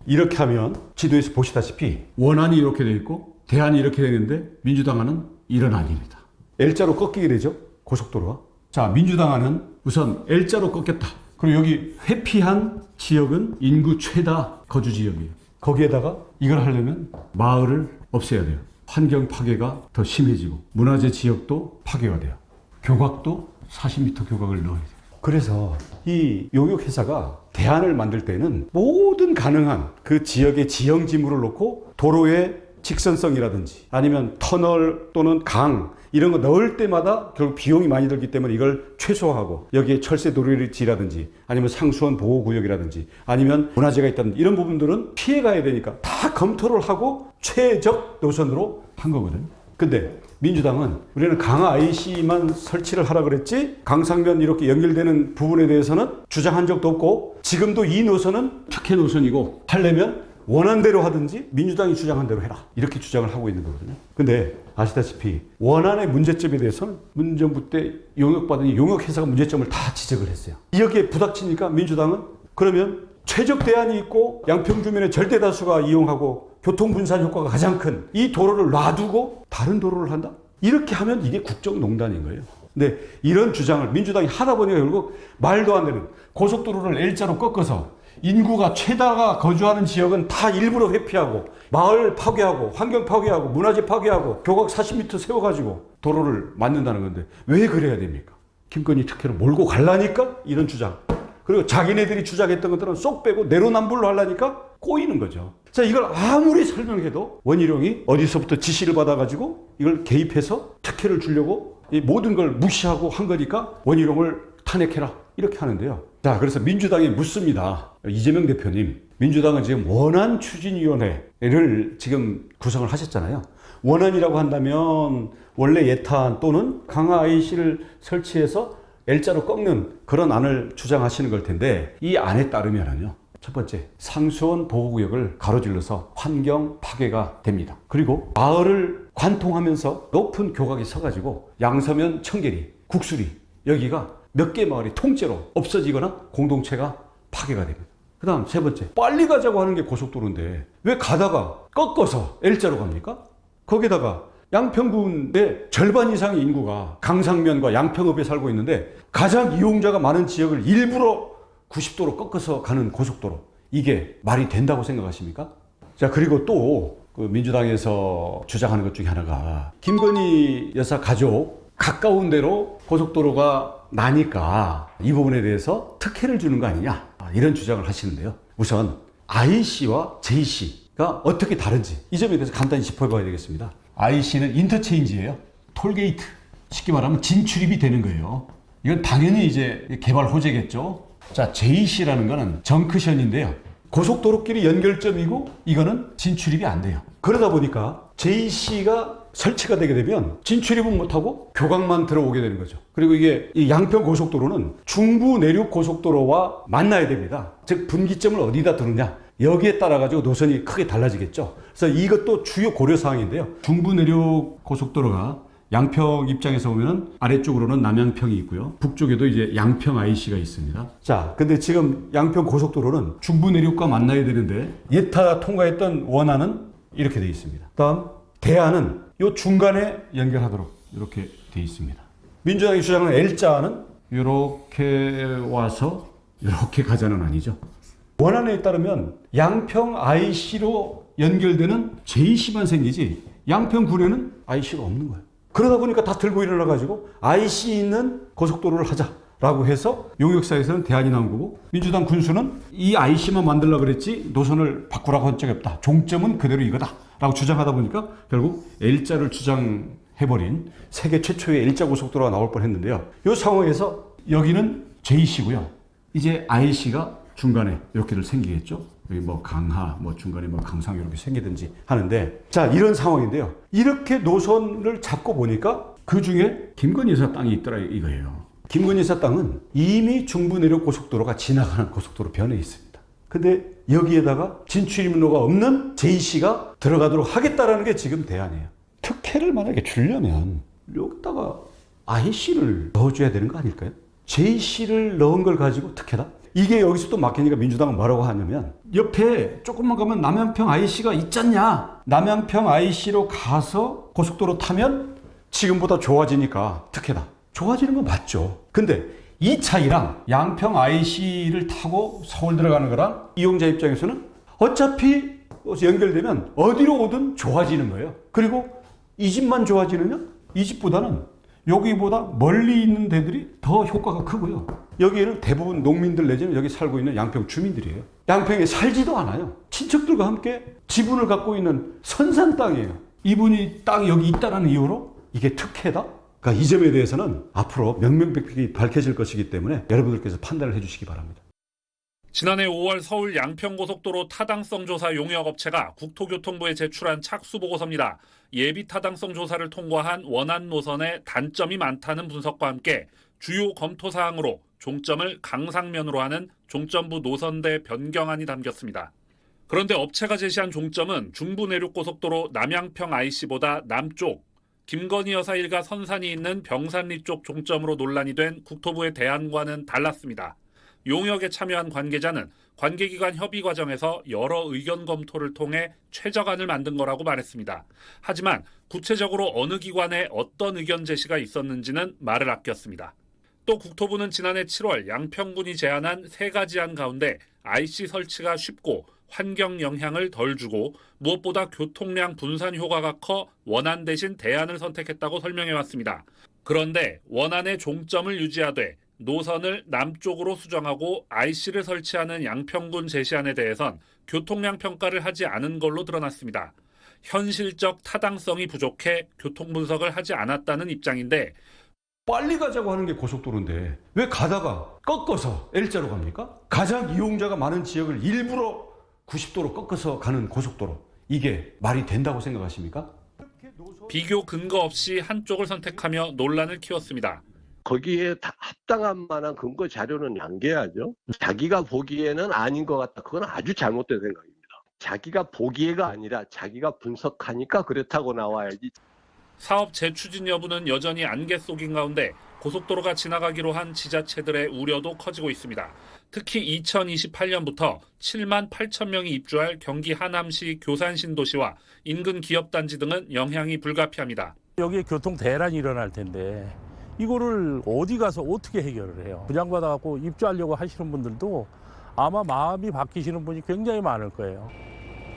A: 이렇게 하면 지도에서 보시다시피 원안이 이렇게 돼 있고 대안이 이렇게 되는데 민주당안은 이런 안입니다. L자로 꺾이게 되죠, 고속도로가. 자, 민주당안은 우선 L자로 꺾였다. 그리고 여기 회피한 지역은 인구 최다 거주 지역이에요. 거기에다가 이걸 하려면 마을을 없애야 돼요. 환경 파괴가 더 심해지고 문화재 지역도 파괴가 돼요. 교각도 40m 교각을 넣어야 돼요. 그래서 이 용역회사가 대안을 만들 때는 모든 가능한 그 지역의 지형지물을 놓고 도로의 직선성이라든지 아니면 터널 또는 강 이런 거 넣을 때마다 결국 비용이 많이 들기 때문에 이걸 최소화하고 여기에 철새 도로지라든지 아니면 상수원 보호구역이라든지 아니면 문화재가 있다든지 이런 부분들은 피해가야 되니까 다 검토를 하고 최적 노선으로 한 거거든요. 근데 민주당은 우리는 강화 IC만 설치를 하라 그랬지 강상면 이렇게 연결되는 부분에 대해서는 주장한 적도 없고 지금도 이 노선은 특혜 노선이고 하려면 원안대로 하든지 민주당이 주장한 대로 해라 이렇게 주장을 하고 있는 거거든요. 근데 아시다시피 원안의 문제점에 대해서는 문정부 때 용역받은 용역회사가 문제점을 다 지적을 했어요. 여기에 부닥치니까 민주당은 그러면 최적 대안이 있고 양평 주민의 절대 다수가 이용하고 교통 분산 효과가 가장 큰 이 도로를 놔두고 다른 도로를 한다? 이렇게 하면 이게 국정농단인 거예요. 근데 이런 주장을 민주당이 하다 보니까 결국 말도 안 되는 고속도로를 L자로 꺾어서 인구가 최다가 거주하는 지역은 다 일부러 회피하고 마을 파괴하고 환경 파괴하고 문화재 파괴하고 교각 40m 세워가지고 도로를 만든다는 건데 왜 그래야 됩니까? 김건희 특혜로 몰고 갈라니까 이런 주장. 그리고 자기네들이 주장했던 것들은 쏙 빼고 내로남불로 하려니까 꼬이는 거죠. 자, 이걸 아무리 설명해도 원희룡이 어디서부터 지시를 받아가지고 이걸 개입해서 특혜를 주려고 이 모든 걸 무시하고 한 거니까 원희룡을 탄핵해라 이렇게 하는데요. 자, 그래서 민주당이 묻습니다. 이재명 대표님, 민주당은 지금 원안 추진위원회를 지금 구성을 하셨잖아요. 원안이라고 한다면 원래 예탄 또는 강화 IC를 설치해서 L자로 꺾는 그런 안을 주장하시는 걸 텐데 이 안에 따르면요. 첫 번째, 상수원 보호구역을 가로질러서 환경 파괴가 됩니다. 그리고 마을을 관통하면서 높은 교각이 서가지고 양서면, 청계리, 국수리 여기가 몇 개 마을이 통째로 없어지거나 공동체가 파괴가 됩니다. 그 다음 세 번째, 빨리 가자고 하는 게 고속도로인데 왜 가다가 꺾어서 L자로 갑니까? 거기다가 양평군의 절반 이상의 인구가 강상면과 양평읍에 살고 있는데 가장 이용자가 많은 지역을 일부러 90도로 꺾어서 가는 고속도로 이게 말이 된다고 생각하십니까? 자, 그리고 또 그 민주당에서 주장하는 것 중에 하나가 김건희 여사 가족 가까운 데로 고속도로가 나니까 이 부분에 대해서 특혜를 주는 거 아니냐 이런 주장을 하시는데요. 우선 IC와 JC가 어떻게 다른지 이 점에 대해서 간단히 짚어봐야 되겠습니다. IC는 인터체인지예요. 톨게이트. 쉽게 말하면 진출입이 되는 거예요. 이건 당연히 이제 개발 호재겠죠. 자, JC라는 거는 정크션인데요. 고속도로끼리 연결점이고 이거는 진출입이 안 돼요. 그러다 보니까 JC가 설치가 되게 되면 진출입은 못하고 교각만 들어오게 되는 거죠. 그리고 이게 이 양평 고속도로는 중부 내륙 고속도로와 만나야 됩니다. 즉 분기점을 어디다 두느냐 여기에 따라 가지고 노선이 크게 달라지겠죠. 그래서 이것도 주요 고려 사항인데요. 중부 내륙 고속도로가 양평 입장에서 보면은 아래쪽으로는 남양평이 있고요. 북쪽에도 이제 양평 IC가 있습니다. 자, 근데 지금 양평 고속도로는 중부 내륙과 만나야 되는데 예타 통과했던 원안은 이렇게 되어 있습니다. 다음 대안은 요 중간에 연결하도록 이렇게 되어 있습니다. 민주당이 주장하는 L자는 이렇게 와서 이렇게 가자는 아니죠. 원안에 따르면 양평 IC로 연결되는 JC만 생기지 양평군에는 IC가 없는 거예요. 그러다 보니까 다 들고 일어나가지고 IC 있는 고속도로를 하자라고 해서 용역사에서는 대안이 나온 거고 민주당 군수는 이 IC만 만들려고 그랬지 노선을 바꾸라고 한 적이 없다. 종점은 그대로 이거다 라고 주장하다 보니까 결국 L자를 주장해버린 세계 최초의 L자 고속도로가 나올 뻔했는데요. 이 상황에서 여기는 JC고요. 이제 IC가 중간에 이렇게들 생기겠죠. 여기 뭐 강하, 뭐 중간에 뭐 강상 이렇게 생기든지 하는데 자, 이런 상황인데요. 이렇게 노선을 잡고 보니까 그 중에 김건희 여사 땅이 있더라 이거예요. 김건희 여사 땅은 이미 중부 내륙 고속도로가 지나가는 고속도로 변에 있습니다. 근데 여기에다가 진출입로가 없는 JC가 들어가도록 하겠다라는 게 지금 대안이에요. 특혜를 만약에 주려면 여기다가 IC를 넣어줘야 되는 거 아닐까요? JC를 넣은 걸 가지고 특혜다? 이게 여기서 또 막히니까 민주당은 뭐라고 하냐면 옆에 조금만 가면 남양평 IC가 있잖냐. 남양평 IC로 가서 고속도로 타면 지금보다 좋아지니까 특혜다. 좋아지는 건 맞죠. 근데 이 차이랑 양평 IC를 타고 서울 들어가는 거랑 이용자 입장에서는 어차피 연결되면 어디로 오든 좋아지는 거예요. 그리고 이 집만 좋아지느냐? 이 집보다는 여기보다 멀리 있는 데들이 더 효과가 크고요. 여기에는 대부분 농민들 내지는 여기 살고 있는 양평 주민들이에요. 양평에 살지도 않아요. 친척들과 함께 지분을 갖고 있는 선산 땅이에요. 이분이 땅이 여기 있다는 이유로 이게 특혜다? 그러니까 이 점에 대해서는 앞으로 명명백백히 밝혀질 것이기 때문에 여러분들께서 판단을 해주시기 바랍니다.
G: 지난해 5월 서울 양평고속도로 타당성 조사 용역업체가 국토교통부에 제출한 착수보고서입니다. 예비 타당성 조사를 통과한 원안 노선에 단점이 많다는 분석과 함께 주요 검토사항으로 종점을 강상면으로 하는 종점부 노선대 변경안이 담겼습니다. 그런데 업체가 제시한 종점은 중부내륙고속도로 남양평 IC보다 남쪽, 김건희 여사 일가 선산이 있는 병산리 쪽 종점으로 논란이 된 국토부의 대안과는 달랐습니다. 용역에 참여한 관계자는 관계기관 협의 과정에서 여러 의견 검토를 통해 최저안을 만든 거라고 말했습니다. 하지만 구체적으로 어느 기관에 어떤 의견 제시가 있었는지는 말을 아꼈습니다. 또 국토부는 지난해 7월 양평군이 제안한 3가지 안 가운데 IC 설치가 쉽고 환경 영향을 덜 주고 무엇보다 교통량 분산 효과가 커 원안 대신 대안을 선택했다고 설명해왔습니다. 그런데 원안의 종점을 유지하되 노선을 남쪽으로 수정하고 IC를 설치하는 양평군 제시안에 대해선 교통량 평가를 하지 않은 걸로 드러났습니다. 현실적 타당성이 부족해 교통 분석을 하지 않았다는 입장인데
A: 빨리 가자고 하는 게 고속도로인데 왜 가다가 꺾어서 L자로 갑니까? 가장 이용자가 많은 지역을 일부러 90도로 꺾어서 가는 고속도로, 이게 말이 된다고 생각하십니까?
G: 비교 근거 없이 한쪽을 선택하며 논란을 키웠습니다.
E: 거기에 합당한 만한 근거 자료는 남겨야죠. 자기가 보기에는 아닌 것 같다. 그건 아주 잘못된 생각입니다. 자기가 보기에가 아니라 자기가 분석하니까 그렇다고 나와야지.
G: 사업 재추진 여부는 여전히 안개 속인 가운데 고속도로가 지나가기로 한 지자체들의 우려도 커지고 있습니다. 특히 2028년부터 7만 8천 명이 입주할 경기 하남시 교산신도시와 인근 기업단지 등은 영향이 불가피합니다.
H: 여기에 교통 대란이 일어날 텐데 이거를 어디 가서 어떻게 해결을 해요? 분양받아갖고 입주하려고 하시는 분들도 아마 마음이 바뀌시는 분이 굉장히 많을 거예요.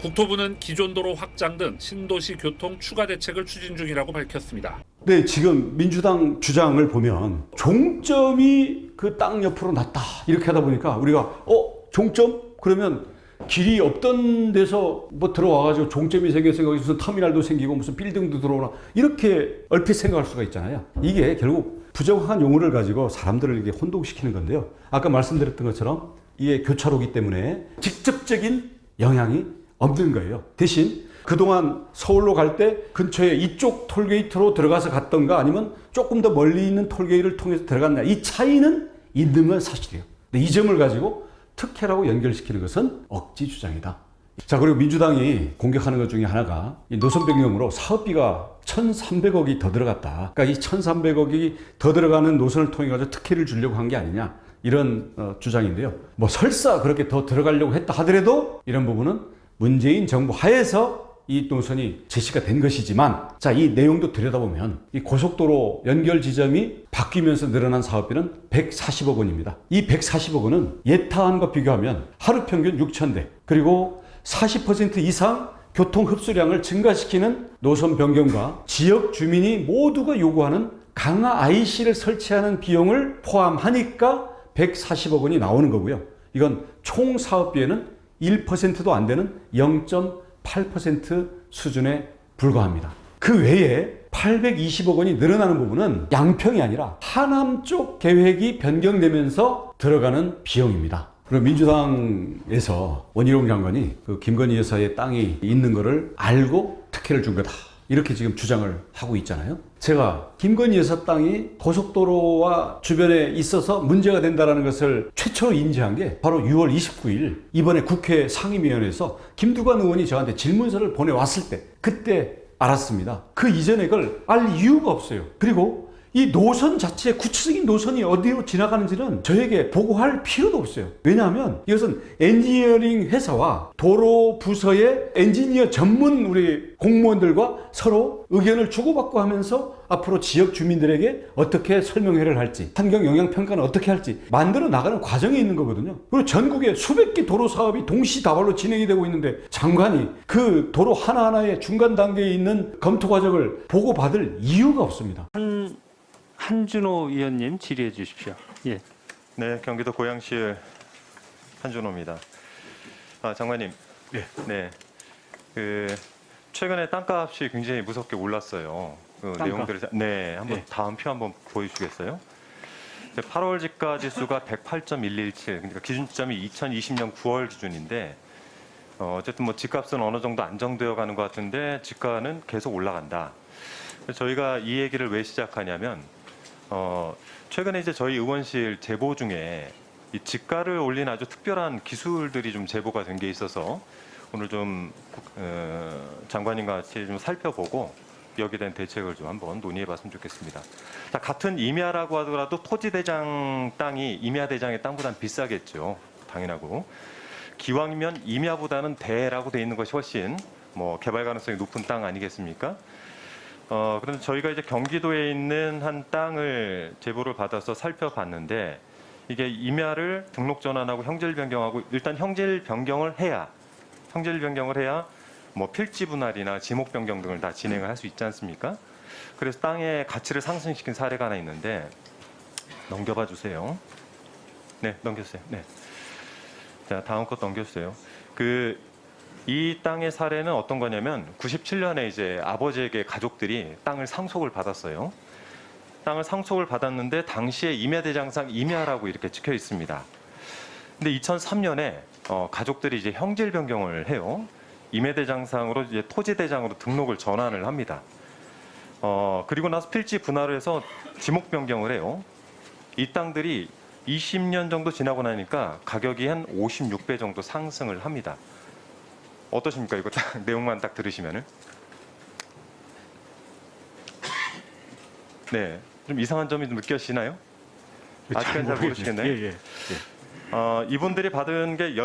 G: 국토부는 기존 도로 확장 등 신도시 교통 추가 대책을 추진 중이라고 밝혔습니다.
A: 네, 지금 민주당 주장을 보면 종점이 그 땅 옆으로 났다 이렇게 하다 보니까 우리가 종점? 그러면 길이 없던 데서 뭐 들어와가지고 종점이 생겨서 여기 무슨 터미널도 생기고 무슨 빌딩도 들어오나 이렇게 얼핏 생각할 수가 있잖아요. 이게 결국 부정확한 용어를 가지고 사람들을 이렇게 혼동시키는 건데요. 아까 말씀드렸던 것처럼 이게 교차로기 때문에 직접적인 영향이 없는 거예요. 대신 그동안 서울로 갈 때 근처에 이쪽 톨게이트로 들어가서 갔던가 아니면 조금 더 멀리 있는 톨게이트를 통해서 들어갔나, 이 차이는 있는 건 사실이에요. 근데 이 점을 가지고 특혜라고 연결시키는 것은 억지 주장이다. 자, 그리고 민주당이 공격하는 것 중에 하나가 이 노선 변경으로 사업비가 1,300억이 더 들어갔다. 그러니까 이 1,300억이 더 들어가는 노선을 통해 가지고 특혜를 주려고 한 게 아니냐, 이런 주장인데요. 뭐 설사 그렇게 더 들어가려고 했다 하더라도 이런 부분은 문재인 정부 하에서 이 노선이 제시가 된 것이지만, 자, 이 내용도 들여다보면 이 고속도로 연결 지점이 바뀌면서 늘어난 사업비는 140억 원입니다. 이 140억 원은 예타안과 비교하면 하루 평균 6,000대, 그리고 40% 이상 교통 흡수량을 증가시키는 노선 변경과 지역 주민이 모두가 요구하는 강화 IC를 설치하는 비용을 포함하니까 140억 원이 나오는 거고요. 이건 총 사업비에는 1%도 안 되는 0.8% 수준에 불과합니다. 그 외에 820억 원이 늘어나는 부분은 양평이 아니라 하남 쪽 계획이 변경되면서 들어가는 비용입니다. 그리고 민주당에서 원희룡 장관이 그 김건희 여사의 땅이 있는 거를 알고 특혜를 준 거다, 이렇게 지금 주장을 하고 있잖아요. 제가 김건희 여사 땅이 고속도로와 주변에 있어서 문제가 된다는 것을 최초로 인지한 게 바로 6월 29일 이번에 국회 상임위원회에서 김두관 의원이 저한테 질문서를 보내왔을 때, 그때 알았습니다. 그 이전에 그걸 알 이유가 없어요. 그리고 이 노선 자체, 구체적인 노선이 어디로 지나가는지는 저에게 보고할 필요도 없어요. 왜냐하면 이것은 엔지니어링 회사와 도로 부서의 엔지니어 전문 우리 공무원들과 서로 의견을 주고받고 하면서 앞으로 지역 주민들에게 어떻게 설명회를 할지, 환경 영향 평가는 어떻게 할지 만들어 나가는 과정에 있는 거거든요. 그리고 전국에 수백 개 도로 사업이 동시다발로 진행이 되고 있는데 장관이 그 도로 하나하나의 중간 단계에 있는 검토 과정을 보고받을 이유가 없습니다.
I: 한준호 의원님 질의해 주십시오. 예.
J: 네, 경기도 고양시의 한준호입니다. 장관님, 네, 최근에 땅값이 굉장히 무섭게 올랐어요. 그
I: 땅값?
J: 내용들을 한번
I: 네.
J: 다음 표 한번 보여주시겠어요? 8월 지가 지수가 108.117, 그러니까 기준점이 2020년 9월 기준인데 어쨌든 뭐 집값은 어느 정도 안정되어 가는 것 같은데 지가는 계속 올라간다. 저희가 이 얘기를 왜 시작하냐면 최근에 이제 저희 의원실 제보 중에 이 지가를 올린 아주 특별한 기술들이 좀 제보가 된 게 있어서 오늘 좀 장관님과 같이 좀 살펴보고 여기에 대한 대책을 좀 한번 논의해봤으면 좋겠습니다. 자, 같은 임야라고 하더라도 토지대장 땅이 임야대장의 땅보다는 비싸겠죠. 당연하고. 기왕이면 임야보다는 대라고 돼 있는 것이 훨씬 뭐 개발 가능성이 높은 땅 아니겠습니까? 그런데 저희가 이제 경기도에 있는 한 땅을 제보를 받아서 살펴봤는데 이게 임야를 등록 전환하고 형질 변경하고 일단 형질 변경을 해야 뭐 필지 분할이나 지목 변경 등을 다 진행을 할 수 있지 않습니까? 그래서 땅의 가치를 상승시킨 사례가 하나 있는데 넘겨봐 주세요. 네, 넘겼어요. 네. 자, 다음 것 넘겨주세요. 이 땅의 사례는 어떤 거냐면 97년에 이제 아버지에게 가족들이 땅을 상속을 받았어요. 땅을 상속을 받았는데 당시에 임야대장상 임야라고 이렇게 찍혀 있습니다. 근데 2003년에 가족들이 이제 형질 변경을 해요. 임야대장상으로 이제 토지대장으로 등록을 전환을 합니다. 그리고 나서 필지 분할을 해서 지목 변경을 해요. 이 땅들이 20년 정도 지나고 나니까 가격이 한 56배 정도 상승을 합니다. 어떠십니까? 이거 딱 내용만 딱 들으시면은. 네, 좀 이상한 점이 좀 느껴지나요? 아직까지 잘 모르시겠나요?
A: 예.
J: 이분들이 받은 게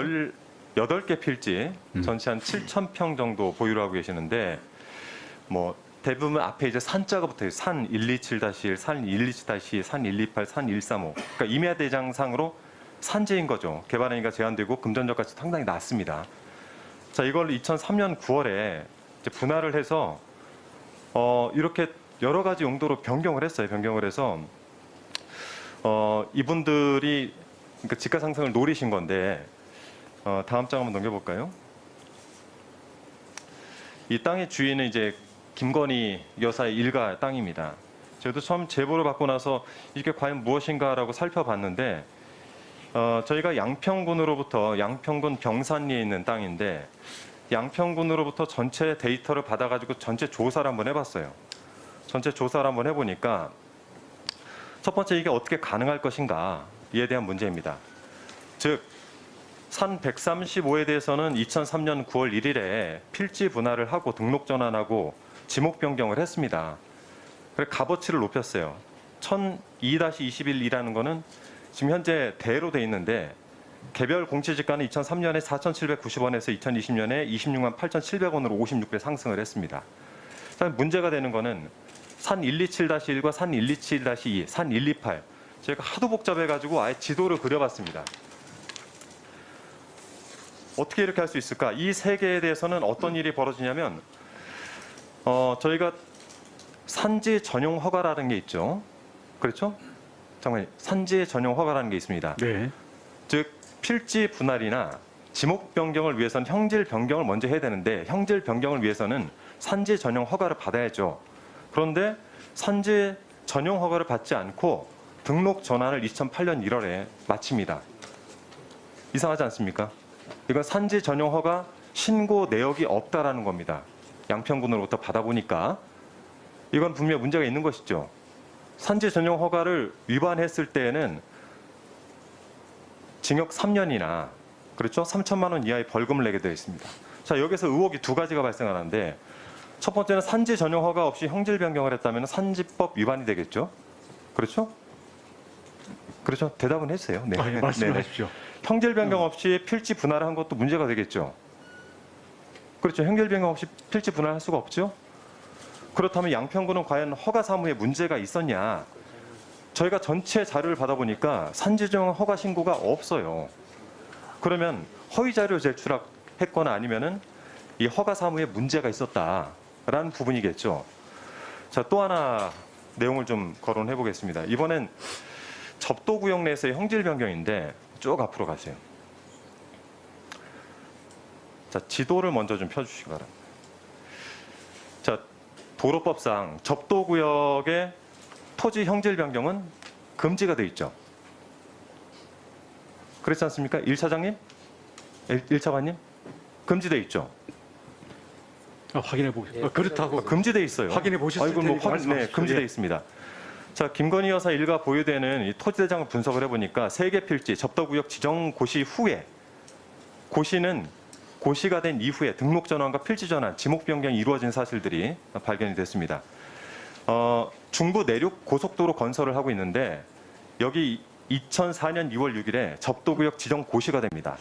J: 18개 필지, 전체 한 7,000평 정도 보유를 하고 계시는데 뭐 대부분 앞에 이제 산자가 붙어요. 산 127-1, 산 127-2, 산 128, 산 135. 그러니까 임야대장상으로 산지인 거죠. 개발하니까 제한되고 금전적 가치 상당히 낮습니다. 자, 이걸 2003년 9월에 이제 분할을 해서 이렇게 여러 가지 용도로 변경을 했어요. 변경을 해서 이분들이 그러니까 지가 상승을 노리신 건데 다음 장 한번 넘겨볼까요? 이 땅의 주인은 이제 김건희 여사의 일가 땅입니다. 저도 처음 제보를 받고 나서 이게 과연 무엇인가라고 살펴봤는데 저희가 양평군 병산리에 있는 땅인데 양평군으로부터 전체 데이터를 받아가지고 전체 조사를 한번 해봤어요. 전체 조사를 한번 해보니까 첫 번째 이게 어떻게 가능할 것인가에 대한 문제입니다. 즉 산 135에 대해서는 2003년 9월 1일에 필지 분할을 하고 등록 전환하고 지목 변경을 했습니다. 그래서 값어치를 높였어요. 1002-21이라는 거는 지금 현재 대로 돼 있는데 개별 공시지가는 2003년에 4,790원에서 2020년에 26만 8,700원으로 56배 상승을 했습니다. 문제가 되는 거는 산 127-1과 산 127-2, 산 128 제가 하도 복잡해가지고 아예 지도를 그려봤습니다. 어떻게 이렇게 할 수 있을까? 이 세 개에 대해서는 어떤 일이 벌어지냐면 저희가 산지 전용 허가라는 게 있죠. 그렇죠? 장관님, 산지 전용 허가라는 게 있습니다.
A: 네.
J: 즉 필지 분할이나 지목 변경을 위해서는 형질 변경을 먼저 해야 되는데 형질 변경을 위해서는 산지 전용 허가를 받아야죠. 그런데 산지 전용 허가를 받지 않고 등록 전환을 2008년 1월에 마칩니다. 이상하지 않습니까? 이건 산지 전용 허가 신고 내역이 없다라는 겁니다. 양평군으로부터 받아보니까 이건 분명 문제가 있는 것이죠. 산지 전용 허가를 위반했을 때에는 징역 3년이나 그렇죠? 3천만 원 이하의 벌금을 내게 되어 있습니다. 자, 여기서 의혹이 두 가지가 발생하는데 첫 번째는 산지 전용 허가 없이 형질 변경을 했다면 산지법 위반이 되겠죠? 그렇죠? 그렇죠? 대답은 해주세요. 네.
A: 예, 말씀하십시오.
J: 형질 변경 없이 필지 분할을 한 것도 문제가 되겠죠? 그렇죠. 형질 변경 없이 필지 분할할 수가 없죠? 그렇다면 양평군은 과연 허가 사무에 문제가 있었냐? 저희가 전체 자료를 받아보니까 산지정 허가 신고가 없어요. 그러면 허위 자료 제출했거나 아니면은 이 허가 사무에 문제가 있었다라는 부분이겠죠. 자, 또 하나 내용을 좀 거론해 보겠습니다. 이번엔 접도구역 내에서의 형질 변경인데 쭉 앞으로 가세요. 자, 지도를 먼저 좀 펴주시기 바랍니다. 자, 도로법상 접도구역의 토지 형질 변경은 금지가 되어 있죠. 그렇지 않습니까? 1차장님? 1차관님? 금지돼 있죠.
B: 확인해 보겠습니다. 그렇다고
J: 금지돼 있어요.
B: 확인해 보셨을
J: 아이고,
B: 테니까 말씀하십시오.
J: 네, 금지돼
B: 예.
J: 있습니다. 자, 김건희 여사 일가 보유되는 이 토지대장을 분석을 해보니까 3개 필지 접도구역 지정 고시 후에 고시는 고시가 된 이후에 등록 전환과 필지 전환, 지목 변경이 이루어진 사실들이 발견이 됐습니다. 중부 내륙 고속도로 건설을 하고 있는데 여기 2004년 2월 6일에 접도구역 지정 고시가 됩니다.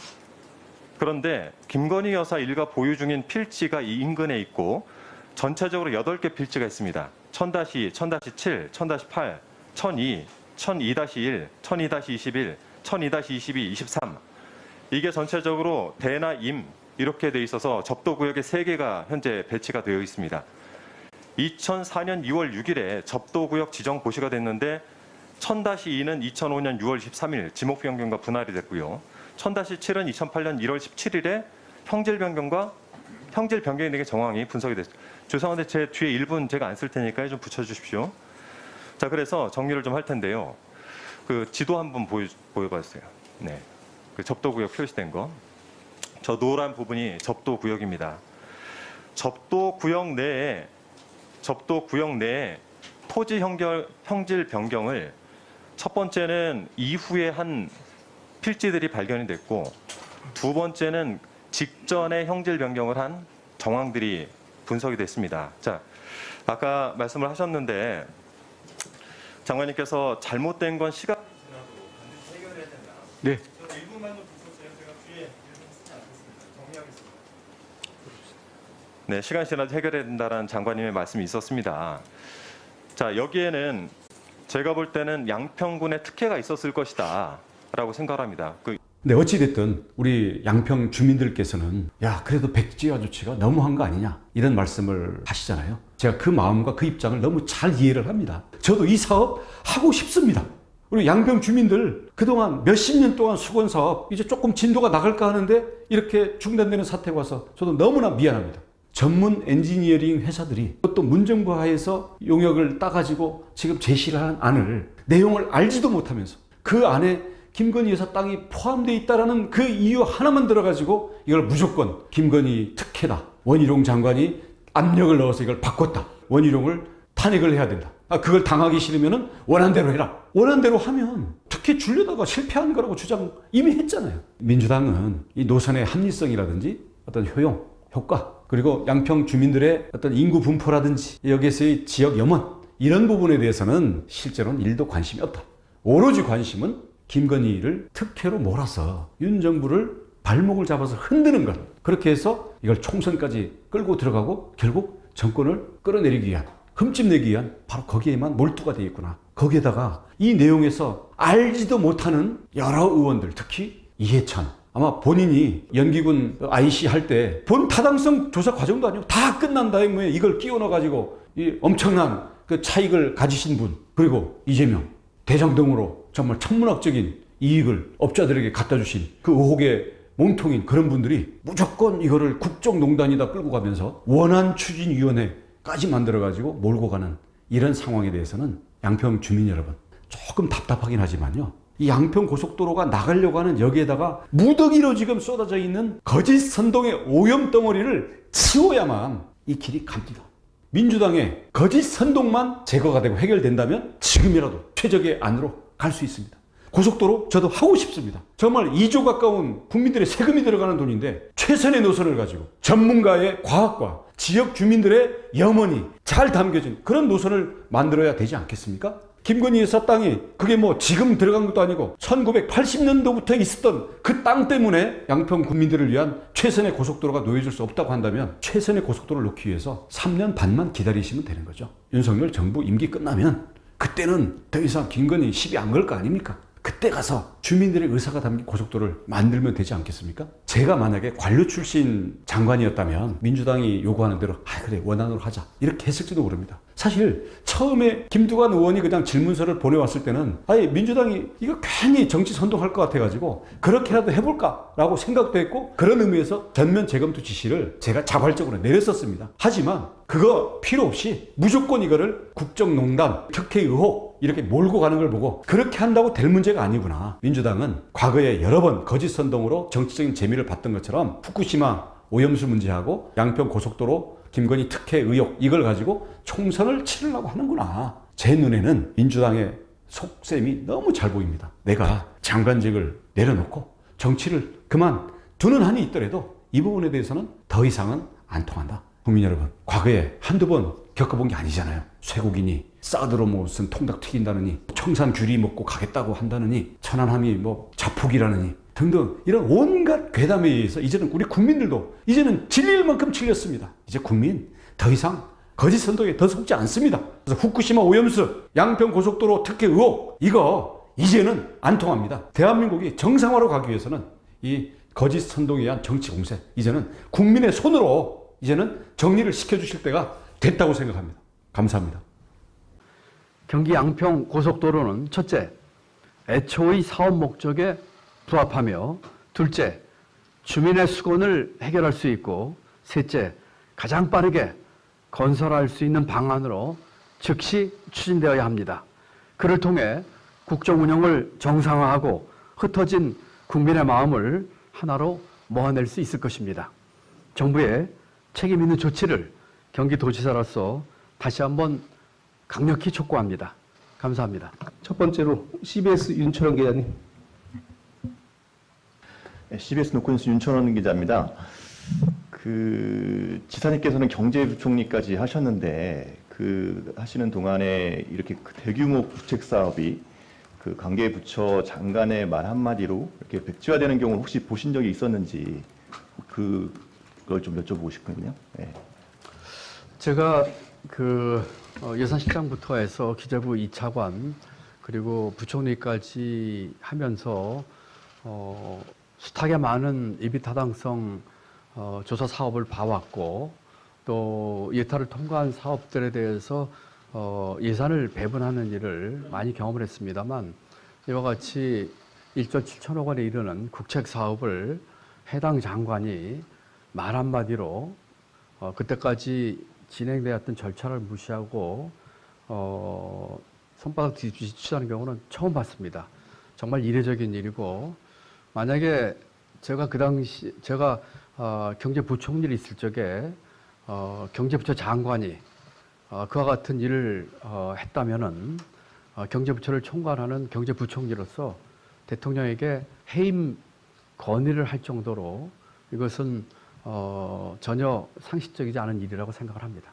J: 그런데 김건희 여사 일가 보유 중인 필지가 이 인근에 있고 전체적으로 8개 필지가 있습니다. 1000-2, 1000-7, 1000-8, 1002, 1002-1, 1002-21, 1002-22, 23 이게 전체적으로 대나 임 이렇게 돼 있어서 접도구역에 3개가 현재 배치가 되어 있습니다. 2004년 2월 6일에 접도구역 지정 고시가 됐는데 1000-2는 2005년 6월 13일 지목 변경과 분할이 됐고요. 1000-7은 2008년 1월 17일에 형질 변경이 되게 정황이 분석이 됐습니다. 죄송한데 제 뒤에 1분 제가 안 쓸 테니까 좀 붙여주십시오. 자, 그래서 정리를 좀 할 텐데요. 그 지도 한번 보여봤어요. 네, 그 접도구역 표시된 거. 저 노란 부분이 접도구역입니다. 접도구역 내에 토지 형질 변경을 첫 번째는 이후에 한 필지들이 발견이 됐고 두 번째는 직전에 형질 변경을 한 정황들이 분석이 됐습니다. 자, 아까 말씀을 하셨는데 장관님께서 잘못된 건 시간 지나도 반드시 해결해야 된다.
B: 네.
J: 저는 1분만 좀 주셨어요. 제가 뒤에 1분 쓰지 않겠습니다. 정리하겠습니다. 네, 시간 지나도 해결해야 된다는 장관님의 말씀이 있었습니다. 자, 여기에는 제가 볼 때는 양평군의 특혜가 있었을 것이다라고 생각합니다.
A: 근데 어찌됐든 우리 양평 주민들께서는 야, 그래도 백지화 조치가 너무한 거 아니냐 이런 말씀을 하시잖아요. 제가 그 마음과 그 입장을 너무 잘 이해를 합니다. 저도 이 사업 하고 싶습니다. 우리 양평 주민들 그동안 몇십 년 동안 수건 사업 이제 조금 진도가 나갈까 하는데 이렇게 중단되는 사태가 와서 저도 너무나 미안합니다. 전문 엔지니어링 회사들이 또 문정부 하에서 용역을 따가지고 지금 제시를 한 안을 내용을 알지도 못하면서 그 안에 김건희 여사 땅이 포함되어 있다는 그 이유 하나만 들어가지고 이걸 무조건 김건희 특혜다. 원희룡 장관이 압력을 넣어서 이걸 바꿨다. 원희룡을 탄핵을 해야 된다. 그걸 당하기 싫으면 원한대로 해라. 원한대로 하면 특혜 주려다가 실패한 거라고 주장 이미 했잖아요. 민주당은 이 노선의 합리성이라든지 어떤 효용, 효과 그리고 양평 주민들의 어떤 인구 분포라든지 여기에서의 지역 염원 이런 부분에 대해서는 실제로는 1도 관심이 없다. 오로지 관심은 김건희를 특혜로 몰아서 윤 정부를 발목을 잡아서 흔드는 것. 그렇게 해서 이걸 총선까지 끌고 들어가고 결국 정권을 끌어내리기 위한 흠집내기 위한 바로 거기에만 몰두가 되어 있구나. 거기에다가 이 내용에서 알지도 못하는 여러 의원들 특히 이해찬 아마 본인이 연기군 IC 할 때 본 타당성 조사 과정도 아니고 다 끝난 다음에 이걸 끼워 넣어가지고 이 엄청난 그 차익을 가지신 분 그리고 이재명 대장동으로 정말 천문학적인 이익을 업자들에게 갖다 주신 그 의혹의 몸통인 그런 분들이 무조건 이거를 국정농단이다 끌고 가면서 원안추진위원회까지 만들어가지고 몰고 가는 이런 상황에 대해서는 양평 주민 여러분 조금 답답하긴 하지만요. 이 양평 고속도로가 나가려고 하는 여기에다가 무더기로 지금 쏟아져 있는 거짓 선동의 오염덩어리를 치워야만 이 길이 갑니다. 민주당의 거짓 선동만 제거가 되고 해결된다면 지금이라도 최적의 안으로 갈 수 있습니다. 고속도로 저도 하고 싶습니다. 정말 2조 가까운 국민들의 세금이 들어가는 돈인데 최선의 노선을 가지고 전문가의 과학과 지역 주민들의 염원이 잘 담겨진 그런 노선을 만들어야 되지 않겠습니까? 김건희 여사 땅이 그게 뭐 지금 들어간 것도 아니고 1980년도부터 있었던 그 땅 때문에 양평 국민들을 위한 최선의 고속도로가 놓여질 수 없다고 한다면 최선의 고속도로를 놓기 위해서 3년 반만 기다리시면 되는 거죠. 윤석열 정부 임기 끝나면 그때는 더 이상 김건희 시비 안 걸 거 아닙니까? 그때 가서 주민들의 의사가 담긴 고속도로를 만들면 되지 않겠습니까? 제가 만약에 관료 출신 장관이었다면 민주당이 요구하는 대로 그래 원안으로 하자 이렇게 했을지도 모릅니다. 사실 처음에 김두관 의원이 그냥 질문서를 보내왔을 때는 민주당이 이거 괜히 정치 선동할 것 같아가지고 그렇게라도 해볼까라고 생각도 했고 그런 의미에서 전면 재검토 지시를 제가 자발적으로 내렸었습니다. 하지만 그거 필요 없이 무조건 이거를 국정농단, 특혜 의혹 이렇게 몰고 가는 걸 보고 그렇게 한다고 될 문제가 아니구나. 민주당은 과거에 여러 번 거짓 선동으로 정치적인 재미를 봤던 것처럼 후쿠시마 오염수 문제하고 양평 고속도로 김건희 특혜 의혹 이걸 가지고 총선을 치르려고 하는구나. 제 눈에는 민주당의 속셈이 너무 잘 보입니다. 내가 장관직을 내려놓고 정치를 그만두는 한이 있더라도 이 부분에 대해서는 더 이상은 안 통한다. 국민 여러분, 과거에 한두 번 겪어본 게 아니잖아요. 쇠고기니 사드로 무슨 통닭 튀긴다느니 청산 귤이 먹고 가겠다고 한다느니 천안함이 뭐 자폭이라느니 등등 이런 온갖 괴담에 의해서 이제는 우리 국민들도 이제는 질릴 만큼 질렸습니다. 이제 국민 더 이상 거짓 선동에 더 속지 않습니다. 그래서 후쿠시마 오염수, 양평 고속도로 특혜 의혹 이거 이제는 안 통합니다. 대한민국이 정상화로 가기 위해서는 이 거짓 선동에 의한 정치 공세 이제는 국민의 손으로 이제는 정리를 시켜주실 때가 됐다고 생각합니다. 감사합니다.
B: 경기 양평 고속도로는 첫째, 애초의 사업 목적에 부합하며 둘째, 주민의 수건을 해결할 수 있고 셋째, 가장 빠르게 건설할 수 있는 방안으로 즉시 추진되어야 합니다. 그를 통해 국정 운영을 정상화하고 흩어진 국민의 마음을 하나로 모아낼 수 있을 것입니다. 정부의 책임 있는 조치를 경기도지사로서 다시 한번 강력히 촉구합니다. 감사합니다.
K: 첫 번째로 CBS 윤철원 기자님.
L: CBS 노컷뉴스 윤철원 기자입니다. 지사님께서는 경제부총리까지 하셨는데 하시는 동안에 이렇게 대규모 국책 사업이 관계 부처 장관의 말 한마디로 이렇게 백지화되는 경우를 혹시 보신 적이 있었는지 그걸 좀 여쭤보고 싶거든요. 네.
B: 제가 예산실장부터 해서 기재부 2차관 그리고 부총리까지 하면서 숱하게 많은 예비타당성 조사 사업을 봐왔고 또 예타를 통과한 사업들에 대해서 예산을 배분하는 일을 많이 경험을 했습니다만 이와 같이 1조 7천억 원에 이르는 국책 사업을 해당 장관이 말 한마디로 그때까지 진행되었던 절차를 무시하고 손바닥 뒤집이 취하는 경우는 처음 봤습니다. 정말 이례적인 일이고 만약에 제가 그 당시 경제부총리를 있을 적에 경제부처 장관이 그와 같은 일을 했다면은 경제부처를 총괄하는 경제부총리로서 대통령에게 해임 건의를 할 정도로 이것은 전혀 상식적이지 않은 일이라고 생각을 합니다.